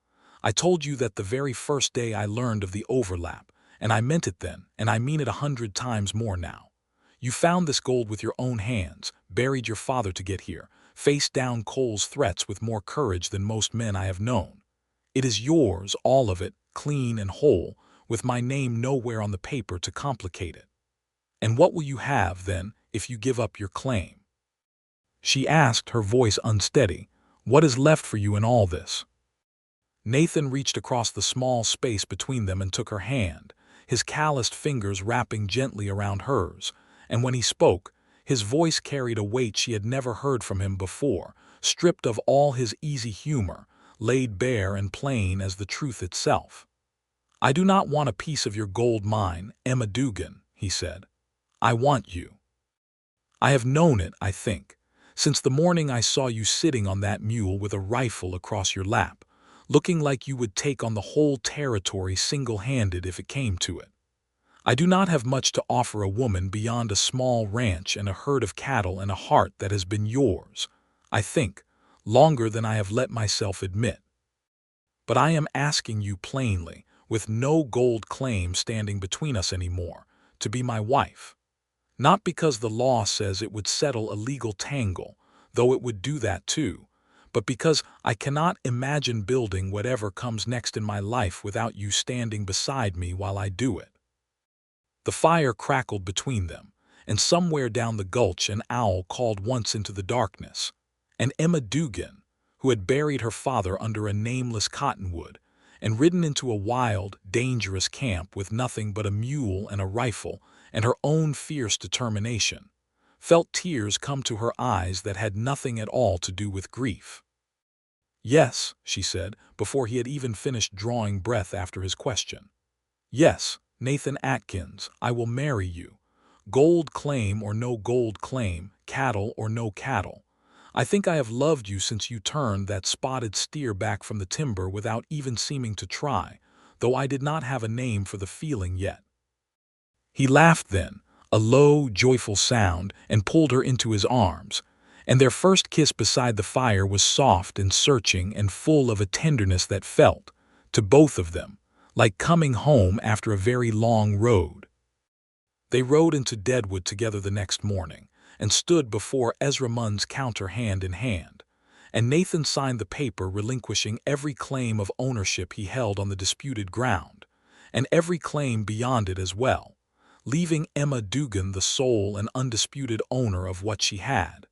I told you that the very first day I learned of the overlap, and I meant it then, and I mean it 100 times more now. You found this gold with your own hands, buried your father to get here, faced down Cole's threats with more courage than most men I have known. It is yours, all of it, clean and whole, with my name nowhere on the paper to complicate it. And what will you have, then, if you give up your claim?" She asked, her voice unsteady. "What is left for you in all this?" Nathan reached across the small space between them and took her hand, his calloused fingers wrapping gently around hers, and when he spoke, his voice carried a weight she had never heard from him before, stripped of all his easy humor, laid bare and plain as the truth itself. "I do not want a piece of your gold mine, Emma Dugan," he said. "I want you. I have known it, I think, since the morning I saw you sitting on that mule with a rifle across your lap, looking like you would take on the whole territory single-handed if it came to it. I do not have much to offer a woman beyond a small ranch and a herd of cattle and a heart that has been yours, I think, longer than I have let myself admit. But I am asking you plainly, with no gold claim standing between us anymore, to be my wife. Not because the law says it would settle a legal tangle, though it would do that too, but because I cannot imagine building whatever comes next in my life without you standing beside me while I do it." The fire crackled between them, and somewhere down the gulch an owl called once into the darkness, and Emma Dugan, who had buried her father under a nameless cottonwood and ridden into a wild, dangerous camp with nothing but a mule and a rifle and her own fierce determination, felt tears come to her eyes that had nothing at all to do with grief. "Yes," she said, before he had even finished drawing breath after his question. "Yes, Nathan Atkins, I will marry you. Gold claim or no gold claim, cattle or no cattle. I think I have loved you since you turned that spotted steer back from the timber without even seeming to try, though I did not have a name for the feeling yet." He laughed then, a low, joyful sound, and pulled her into his arms, and their first kiss beside the fire was soft and searching and full of a tenderness that felt, to both of them, like coming home after a very long road. They rode into Deadwood together the next morning, and stood before Ezra Munn's counter hand in hand, and Nathan signed the paper relinquishing every claim of ownership he held on the disputed ground, and every claim beyond it as well, leaving Emma Dugan the sole and undisputed owner of what she had,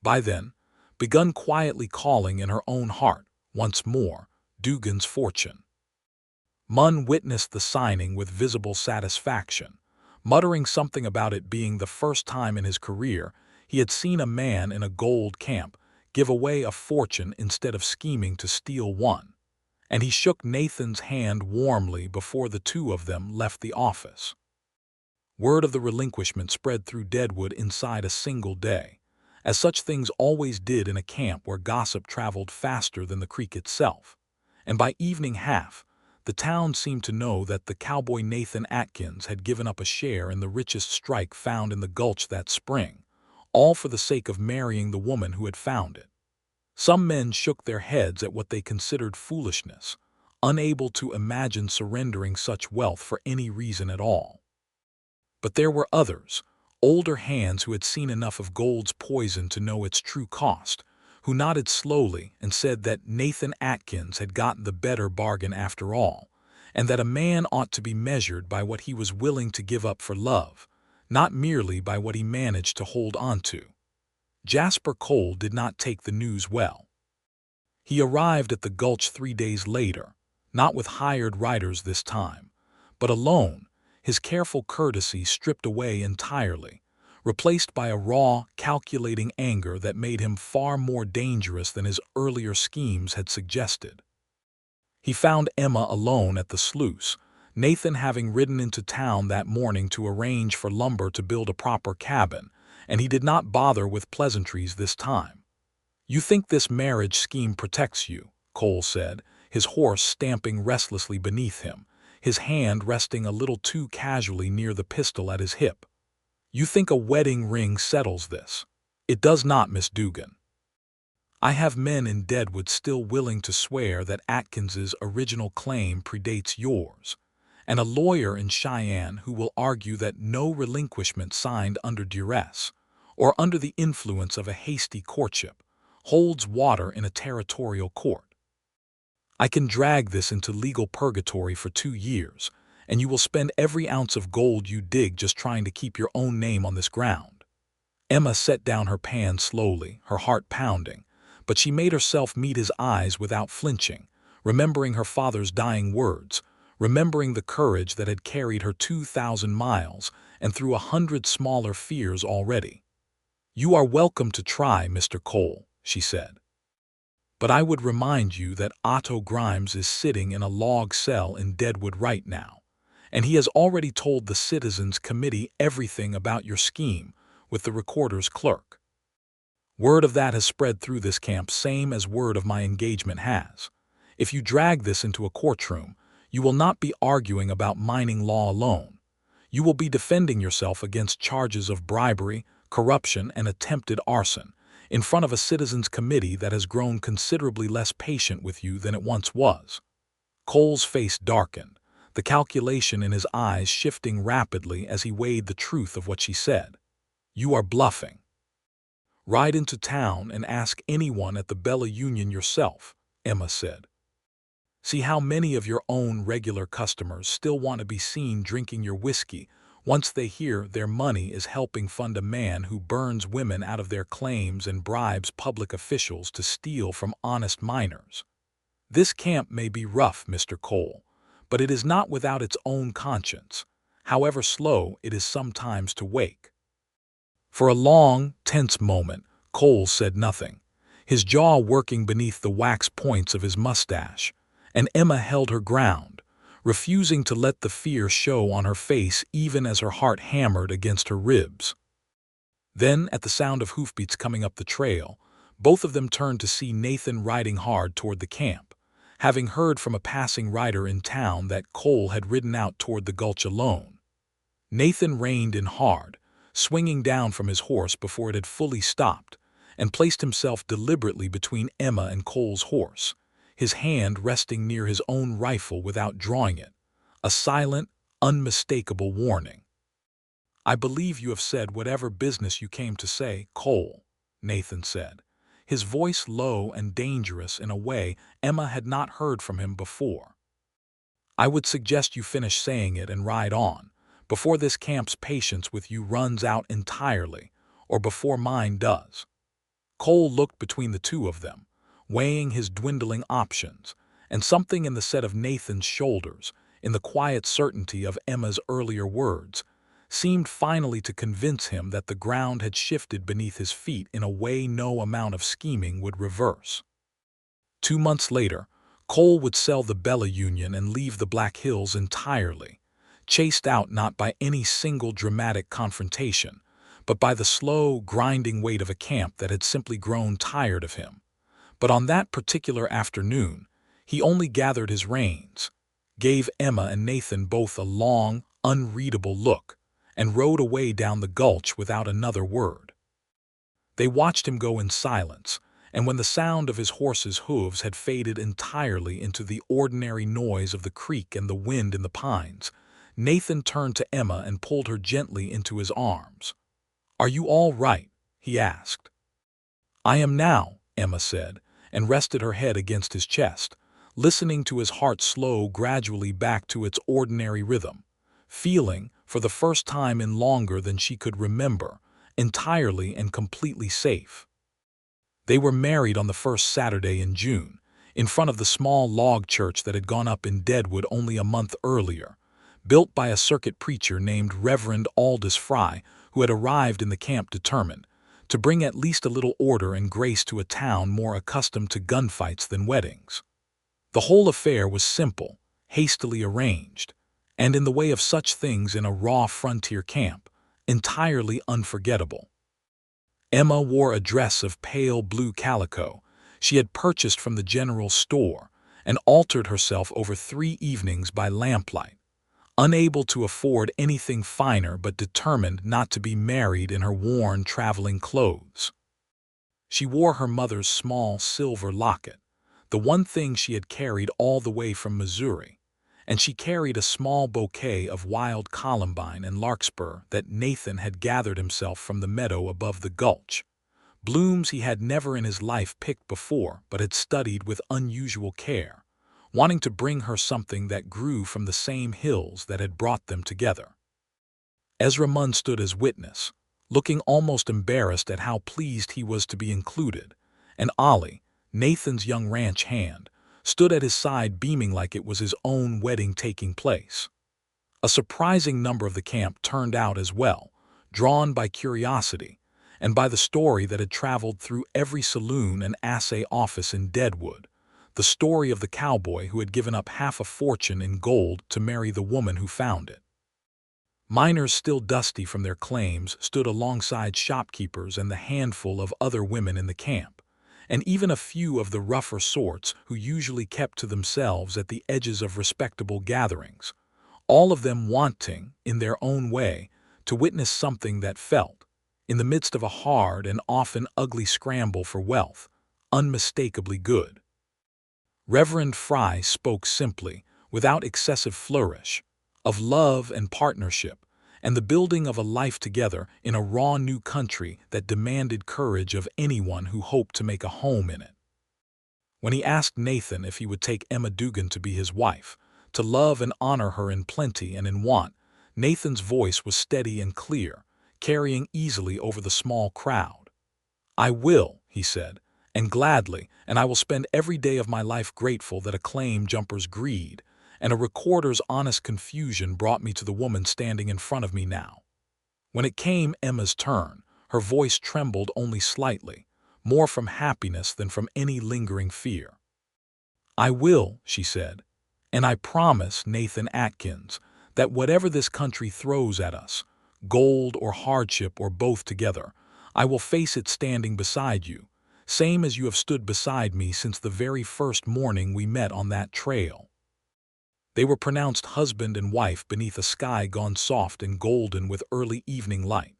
by then, begun quietly calling in her own heart, once more, Dugan's fortune. Munn witnessed the signing with visible satisfaction, muttering something about it being the first time in his career he had seen a man in a gold camp give away a fortune instead of scheming to steal one, and he shook Nathan's hand warmly before the two of them left the office. Word of the relinquishment spread through Deadwood inside a single day, as such things always did in a camp where gossip traveled faster than the creek itself, and by evening half, the town seemed to know that the cowboy Nathan Atkins had given up a share in the richest strike found in the gulch that spring, all for the sake of marrying the woman who had found it. Some men shook their heads at what they considered foolishness, unable to imagine surrendering such wealth for any reason at all. But there were others, older hands who had seen enough of gold's poison to know its true cost, who nodded slowly and said that Nathan Atkins had gotten the better bargain after all, and that a man ought to be measured by what he was willing to give up for love, not merely by what he managed to hold on to. Jasper Cole did not take the news well. He arrived at the gulch 3 days later, not with hired riders this time, but alone, his careful courtesy stripped away entirely, replaced by a raw, calculating anger that made him far more dangerous than his earlier schemes had suggested. He found Emma alone at the sluice, Nathan having ridden into town that morning to arrange for lumber to build a proper cabin, and he did not bother with pleasantries this time. "You think this marriage scheme protects you," Cole said, his horse stamping restlessly beneath him, his hand resting a little too casually near the pistol at his hip. "You think a wedding ring settles this. It does not, Miss Dugan. I have men in Deadwood still willing to swear that Atkins's original claim predates yours, and a lawyer in Cheyenne who will argue that no relinquishment signed under duress, or under the influence of a hasty courtship, holds water in a territorial court. I can drag this into legal purgatory for 2 years, and you will spend every ounce of gold you dig just trying to keep your own name on this ground." Emma set down her pan slowly, her heart pounding, but she made herself meet his eyes without flinching, remembering her father's dying words, remembering the courage that had carried her 2,000 miles and through 100 smaller fears already. "You are welcome to try, Mr. Cole," she said. "But I would remind you that Otto Grimes is sitting in a log cell in Deadwood right now, and he has already told the Citizens Committee everything about your scheme with the recorder's clerk. Word of that has spread through this camp, same as word of my engagement has. If you drag this into a courtroom, you will not be arguing about mining law alone. You will be defending yourself against charges of bribery, corruption, and attempted arson, in front of a Citizens Committee that has grown considerably less patient with you than it once was." Cole's face darkened, the calculation in his eyes shifting rapidly as he weighed the truth of what she said. "You are bluffing. Ride into town and ask anyone at the Bella Union yourself," Emma said. "See how many of your own regular customers still want to be seen drinking your whiskey once they hear their money is helping fund a man who burns women out of their claims and bribes public officials to steal from honest miners. This camp may be rough, Mr. Cole, but it is not without its own conscience, however slow it is sometimes to wake." For a long, tense moment, Cole said nothing, his jaw working beneath the wax points of his mustache, and Emma held her ground, refusing to let the fear show on her face even as her heart hammered against her ribs. Then, at the sound of hoofbeats coming up the trail, both of them turned to see Nathan riding hard toward the camp, having heard from a passing rider in town that Cole had ridden out toward the gulch alone. Nathan reined in hard, swinging down from his horse before it had fully stopped, and placed himself deliberately between Emma and Cole's horse, his hand resting near his own rifle without drawing it, a silent, unmistakable warning. "I believe you have said whatever business you came to say, Cole," Nathan said, his voice low and dangerous in a way Emma had not heard from him before. "I would suggest you finish saying it and ride on, before this camp's patience with you runs out entirely, or before mine does." Cole looked between the two of them, weighing his dwindling options, and something in the set of Nathan's shoulders, in the quiet certainty of Emma's earlier words, seemed finally to convince him that the ground had shifted beneath his feet in a way no amount of scheming would reverse. 2 months later, Cole would sell the Bella Union and leave the Black Hills entirely, chased out not by any single dramatic confrontation, but by the slow, grinding weight of a camp that had simply grown tired of him. But on that particular afternoon, he only gathered his reins, gave Emma and Nathan both a long, unreadable look, and rode away down the gulch without another word. They watched him go in silence, and when the sound of his horse's hooves had faded entirely into the ordinary noise of the creek and the wind in the pines, Nathan turned to Emma and pulled her gently into his arms. "Are you all right?" he asked. "I am now," Emma said, and rested her head against his chest, listening to his heart slow gradually back to its ordinary rhythm, feeling, for the first time in longer than she could remember, entirely and completely safe. They were married on the first Saturday in June, in front of the small log church that had gone up in Deadwood only a month earlier, built by a circuit preacher named Reverend Aldous Fry, who had arrived in the camp determined to bring at least a little order and grace to a town more accustomed to gunfights than weddings. The whole affair was simple, hastily arranged, and in the way of such things in a raw frontier camp, entirely unforgettable. Emma wore a dress of pale blue calico she had purchased from the general store and altered herself over 3 evenings by lamplight, unable to afford anything finer but determined not to be married in her worn traveling clothes. She wore her mother's small silver locket, the one thing she had carried all the way from Missouri, and she carried a small bouquet of wild columbine and larkspur that Nathan had gathered himself from the meadow above the gulch, blooms he had never in his life picked before but had studied with unusual care, wanting to bring her something that grew from the same hills that had brought them together. Ezra Munn stood as witness, looking almost embarrassed at how pleased he was to be included, and Ollie, Nathan's young ranch hand, stood at his side beaming like it was his own wedding taking place. A surprising number of the camp turned out as well, drawn by curiosity, and by the story that had traveled through every saloon and assay office in Deadwood, the story of the cowboy who had given up half a fortune in gold to marry the woman who found it. Miners still dusty from their claims stood alongside shopkeepers and the handful of other women in the camp, and even a few of the rougher sorts who usually kept to themselves at the edges of respectable gatherings, all of them wanting, in their own way, to witness something that felt, in the midst of a hard and often ugly scramble for wealth, unmistakably good. Reverend Fry spoke simply, without excessive flourish, of love and partnership, and the building of a life together in a raw new country that demanded courage of anyone who hoped to make a home in it. When he asked Nathan if he would take Emma Dugan to be his wife, to love and honor her in plenty and in want, Nathan's voice was steady and clear, carrying easily over the small crowd. "I will," he said, "and gladly, and I will spend every day of my life grateful that a claim jumper's greed and a recorder's honest confusion brought me to the woman standing in front of me now." When it came Emma's turn, her voice trembled only slightly, more from happiness than from any lingering fear. "I will," she said, "and I promise, Nathan Atkins, that whatever this country throws at us, gold or hardship or both together, I will face it standing beside you, same as you have stood beside me since the very first morning we met on that trail." They were pronounced husband and wife beneath a sky gone soft and golden with early evening light,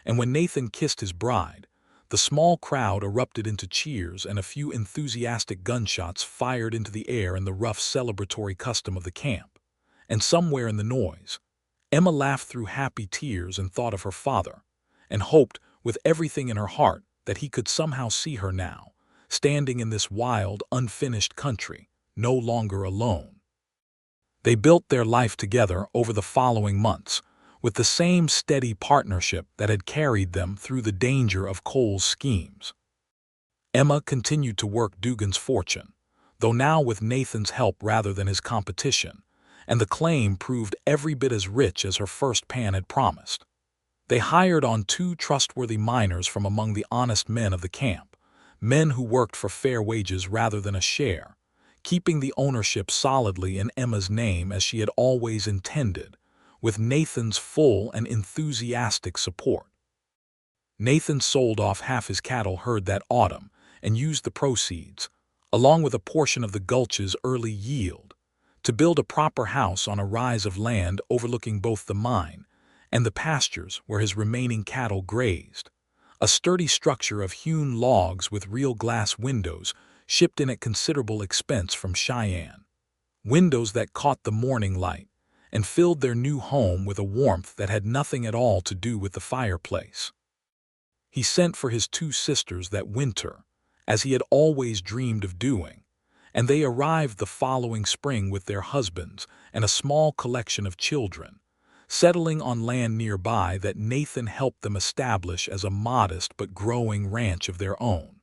and when Nathan kissed his bride, the small crowd erupted into cheers and a few enthusiastic gunshots fired into the air in the rough celebratory custom of the camp. And somewhere in the noise, Emma laughed through happy tears and thought of her father, and hoped with everything in her heart that he could somehow see her now, standing in this wild, unfinished country, no longer alone. They built their life together over the following months, with the same steady partnership that had carried them through the danger of Cole's schemes. Emma continued to work Dugan's fortune, though now with Nathan's help rather than his competition, and the claim proved every bit as rich as her first pan had promised. They hired on 2 trustworthy miners from among the honest men of the camp, men who worked for fair wages rather than a share, keeping the ownership solidly in Emma's name as she had always intended, with Nathan's full and enthusiastic support. Nathan sold off half his cattle herd that autumn and used the proceeds, along with a portion of the gulch's early yield, to build a proper house on a rise of land overlooking both the mine and the pastures where his remaining cattle grazed, a sturdy structure of hewn logs with real glass windows shipped in at considerable expense from Cheyenne, windows that caught the morning light and filled their new home with a warmth that had nothing at all to do with the fireplace. He sent for his 2 sisters that winter, as he had always dreamed of doing, and they arrived the following spring with their husbands and a small collection of children, settling on land nearby that Nathan helped them establish as a modest but growing ranch of their own.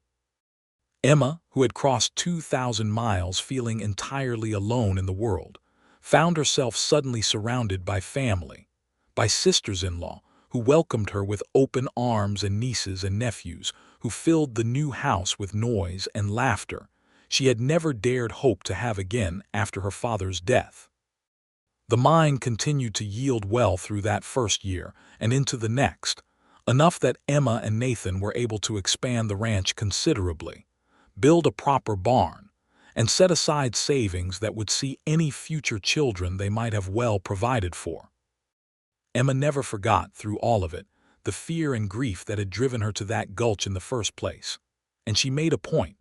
Emma, who had crossed 2,000 miles feeling entirely alone in the world, found herself suddenly surrounded by family, by sisters-in-law who welcomed her with open arms and nieces and nephews who filled the new house with noise and laughter, she had never dared hope to have again after her father's death. The mine continued to yield well through that first year and into the next, enough that Emma and Nathan were able to expand the ranch considerably, build a proper barn, and set aside savings that would see any future children they might have well provided for. Emma never forgot, through all of it, the fear and grief that had driven her to that gulch in the first place, and she made a point,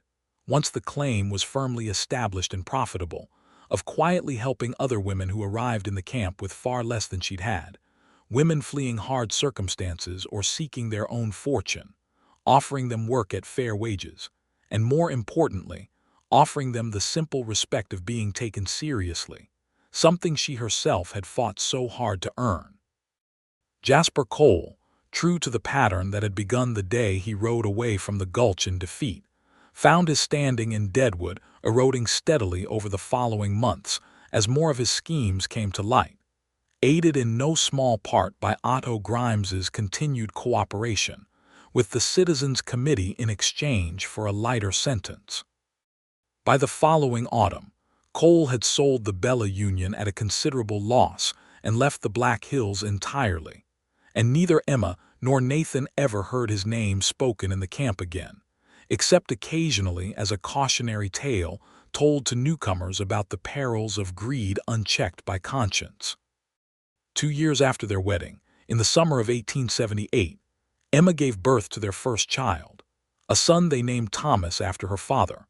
once the claim was firmly established and profitable, of quietly helping other women who arrived in the camp with far less than she'd had, women fleeing hard circumstances or seeking their own fortune, offering them work at fair wages, and more importantly, offering them the simple respect of being taken seriously, something she herself had fought so hard to earn. Jasper Cole, true to the pattern that had begun the day he rode away from the gulch in defeat, found his standing in Deadwood eroding steadily over the following months as more of his schemes came to light, aided in no small part by Otto Grimes's continued cooperation with the Citizens Committee in exchange for a lighter sentence. By the following autumn, Cole had sold the Bella Union at a considerable loss and left the Black Hills entirely, and neither Emma nor Nathan ever heard his name spoken in the camp again, except occasionally as a cautionary tale told to newcomers about the perils of greed unchecked by conscience. 2 years after their wedding, in the summer of 1878, Emma gave birth to their first child, a son they named Thomas after her father,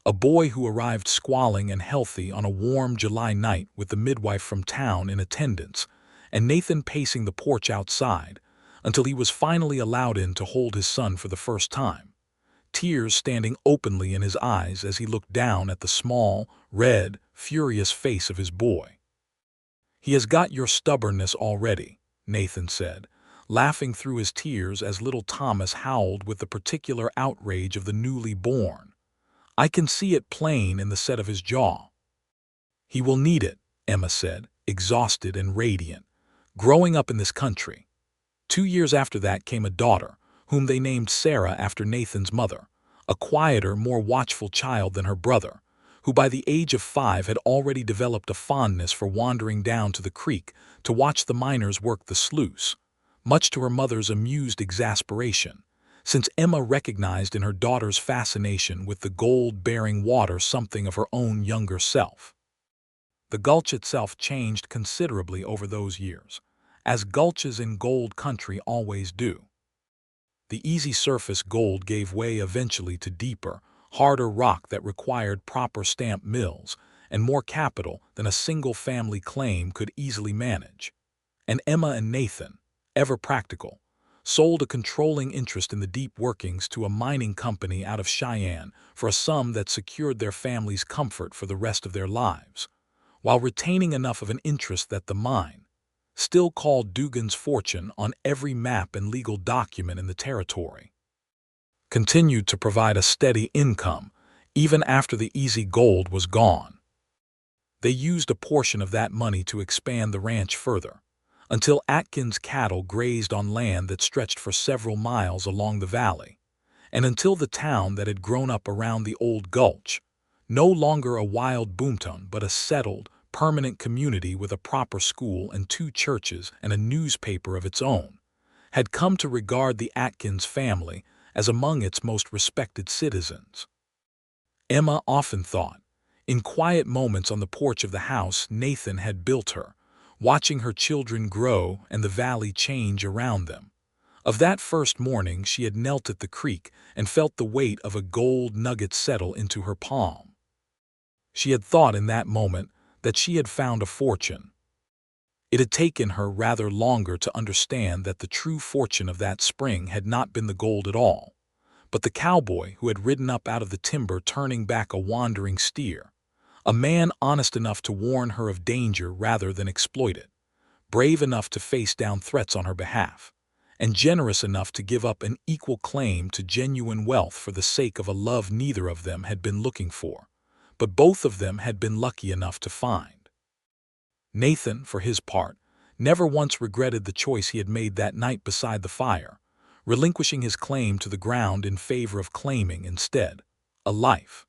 a boy who arrived squalling and healthy on a warm July night with the midwife from town in attendance, and Nathan pacing the porch outside until he was finally allowed in to hold his son for the first time, tears standing openly in his eyes as he looked down at the small, red, furious face of his boy. "He has got your stubbornness already," Nathan said, laughing through his tears as little Thomas howled with the particular outrage of the newly born. "I can see it plain in the set of his jaw." "He will need it," Emma said, exhausted and radiant, "growing up in this country." 2 years after that came a daughter, whom they named Sarah after Nathan's mother, a quieter, more watchful child than her brother, who by the age of 5 had already developed a fondness for wandering down to the creek to watch the miners work the sluice, much to her mother's amused exasperation, since Emma recognized in her daughter's fascination with the gold-bearing water something of her own younger self. The gulch itself changed considerably over those years, as gulches in gold country always do. The easy surface gold gave way eventually to deeper, harder rock that required proper stamp mills and more capital than a single-family claim could easily manage. And Emma and Nathan, ever practical, sold a controlling interest in the deep workings to a mining company out of Cheyenne for a sum that secured their family's comfort for the rest of their lives, while retaining enough of an interest that the mine, still called Dugan's Fortune on every map and legal document in the territory, continued to provide a steady income even after the easy gold was gone. They used a portion of that money to expand the ranch further, until Atkins cattle grazed on land that stretched for several miles along the valley, and until the town that had grown up around the old gulch, no longer a wild boomtown but a settled, permanent community with a proper school and 2 churches and a newspaper of its own, had come to regard the Atkins family as among its most respected citizens. Emma often thought, in quiet moments on the porch of the house Nathan had built her, watching her children grow and the valley change around them, of that first morning she had knelt at the creek and felt the weight of a gold nugget settle into her palm. She had thought in that moment that she had found a fortune. It had taken her rather longer to understand that the true fortune of that spring had not been the gold at all, but the cowboy who had ridden up out of the timber turning back a wandering steer, a man honest enough to warn her of danger rather than exploit it, brave enough to face down threats on her behalf, and generous enough to give up an equal claim to genuine wealth for the sake of a love neither of them had been looking for, but both of them had been lucky enough to find. Nathan, for his part, never once regretted the choice he had made that night beside the fire, relinquishing his claim to the ground in favor of claiming, instead, a life.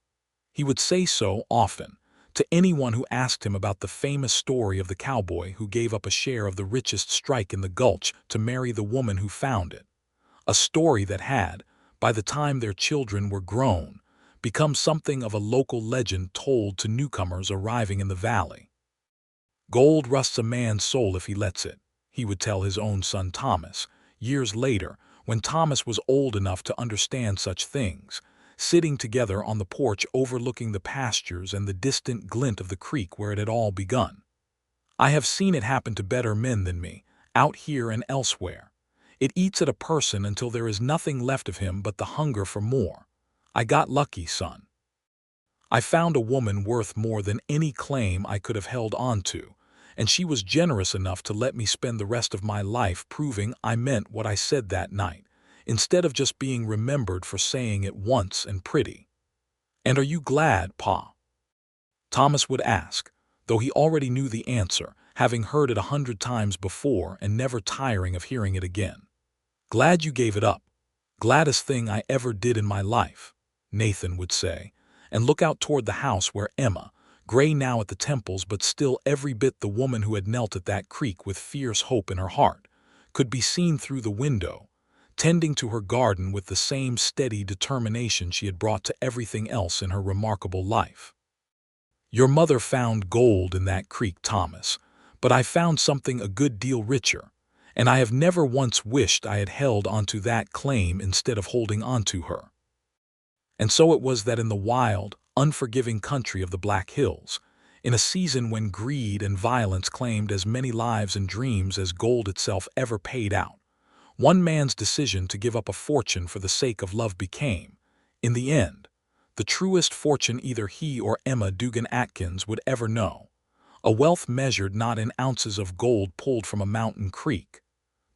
He would say so often to anyone who asked him about the famous story of the cowboy who gave up a share of the richest strike in the gulch to marry the woman who found it. A story that had, by the time their children were grown, become something of a local legend told to newcomers arriving in the valley. Gold rusts a man's soul if he lets it, he would tell his own son Thomas, years later, when Thomas was old enough to understand such things, sitting together on the porch overlooking the pastures and the distant glint of the creek where it had all begun. I have seen it happen to better men than me, out here and elsewhere. It eats at a person until there is nothing left of him but the hunger for more. I got lucky, son. I found a woman worth more than any claim I could have held on to, and she was generous enough to let me spend the rest of my life proving I meant what I said that night, instead of just being remembered for saying it once and pretty. And are you glad, Pa? Thomas would ask, though he already knew the answer, having heard it 100 times before and never tiring of hearing it again. Glad you gave it up. Gladdest thing I ever did in my life, Nathan would say, and look out toward the house where Emma, gray now at the temples but still every bit the woman who had knelt at that creek with fierce hope in her heart, could be seen through the window, tending to her garden with the same steady determination she had brought to everything else in her remarkable life. Your mother found gold in that creek, Thomas, but I found something a good deal richer, and I have never once wished I had held onto that claim instead of holding onto her. And so it was that in the wild, unforgiving country of the Black Hills, in a season when greed and violence claimed as many lives and dreams as gold itself ever paid out, one man's decision to give up a fortune for the sake of love became, in the end, the truest fortune either he or Emma Dugan Atkins would ever know, a wealth measured not in ounces of gold pulled from a mountain creek,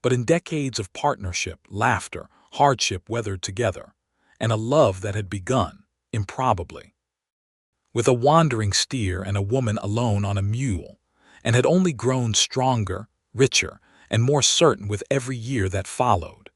but in decades of partnership, laughter, hardship weathered together, and a love that had begun, improbably, with a wandering steer and a woman alone on a mule, and had only grown stronger, richer, and more certain with every year that followed.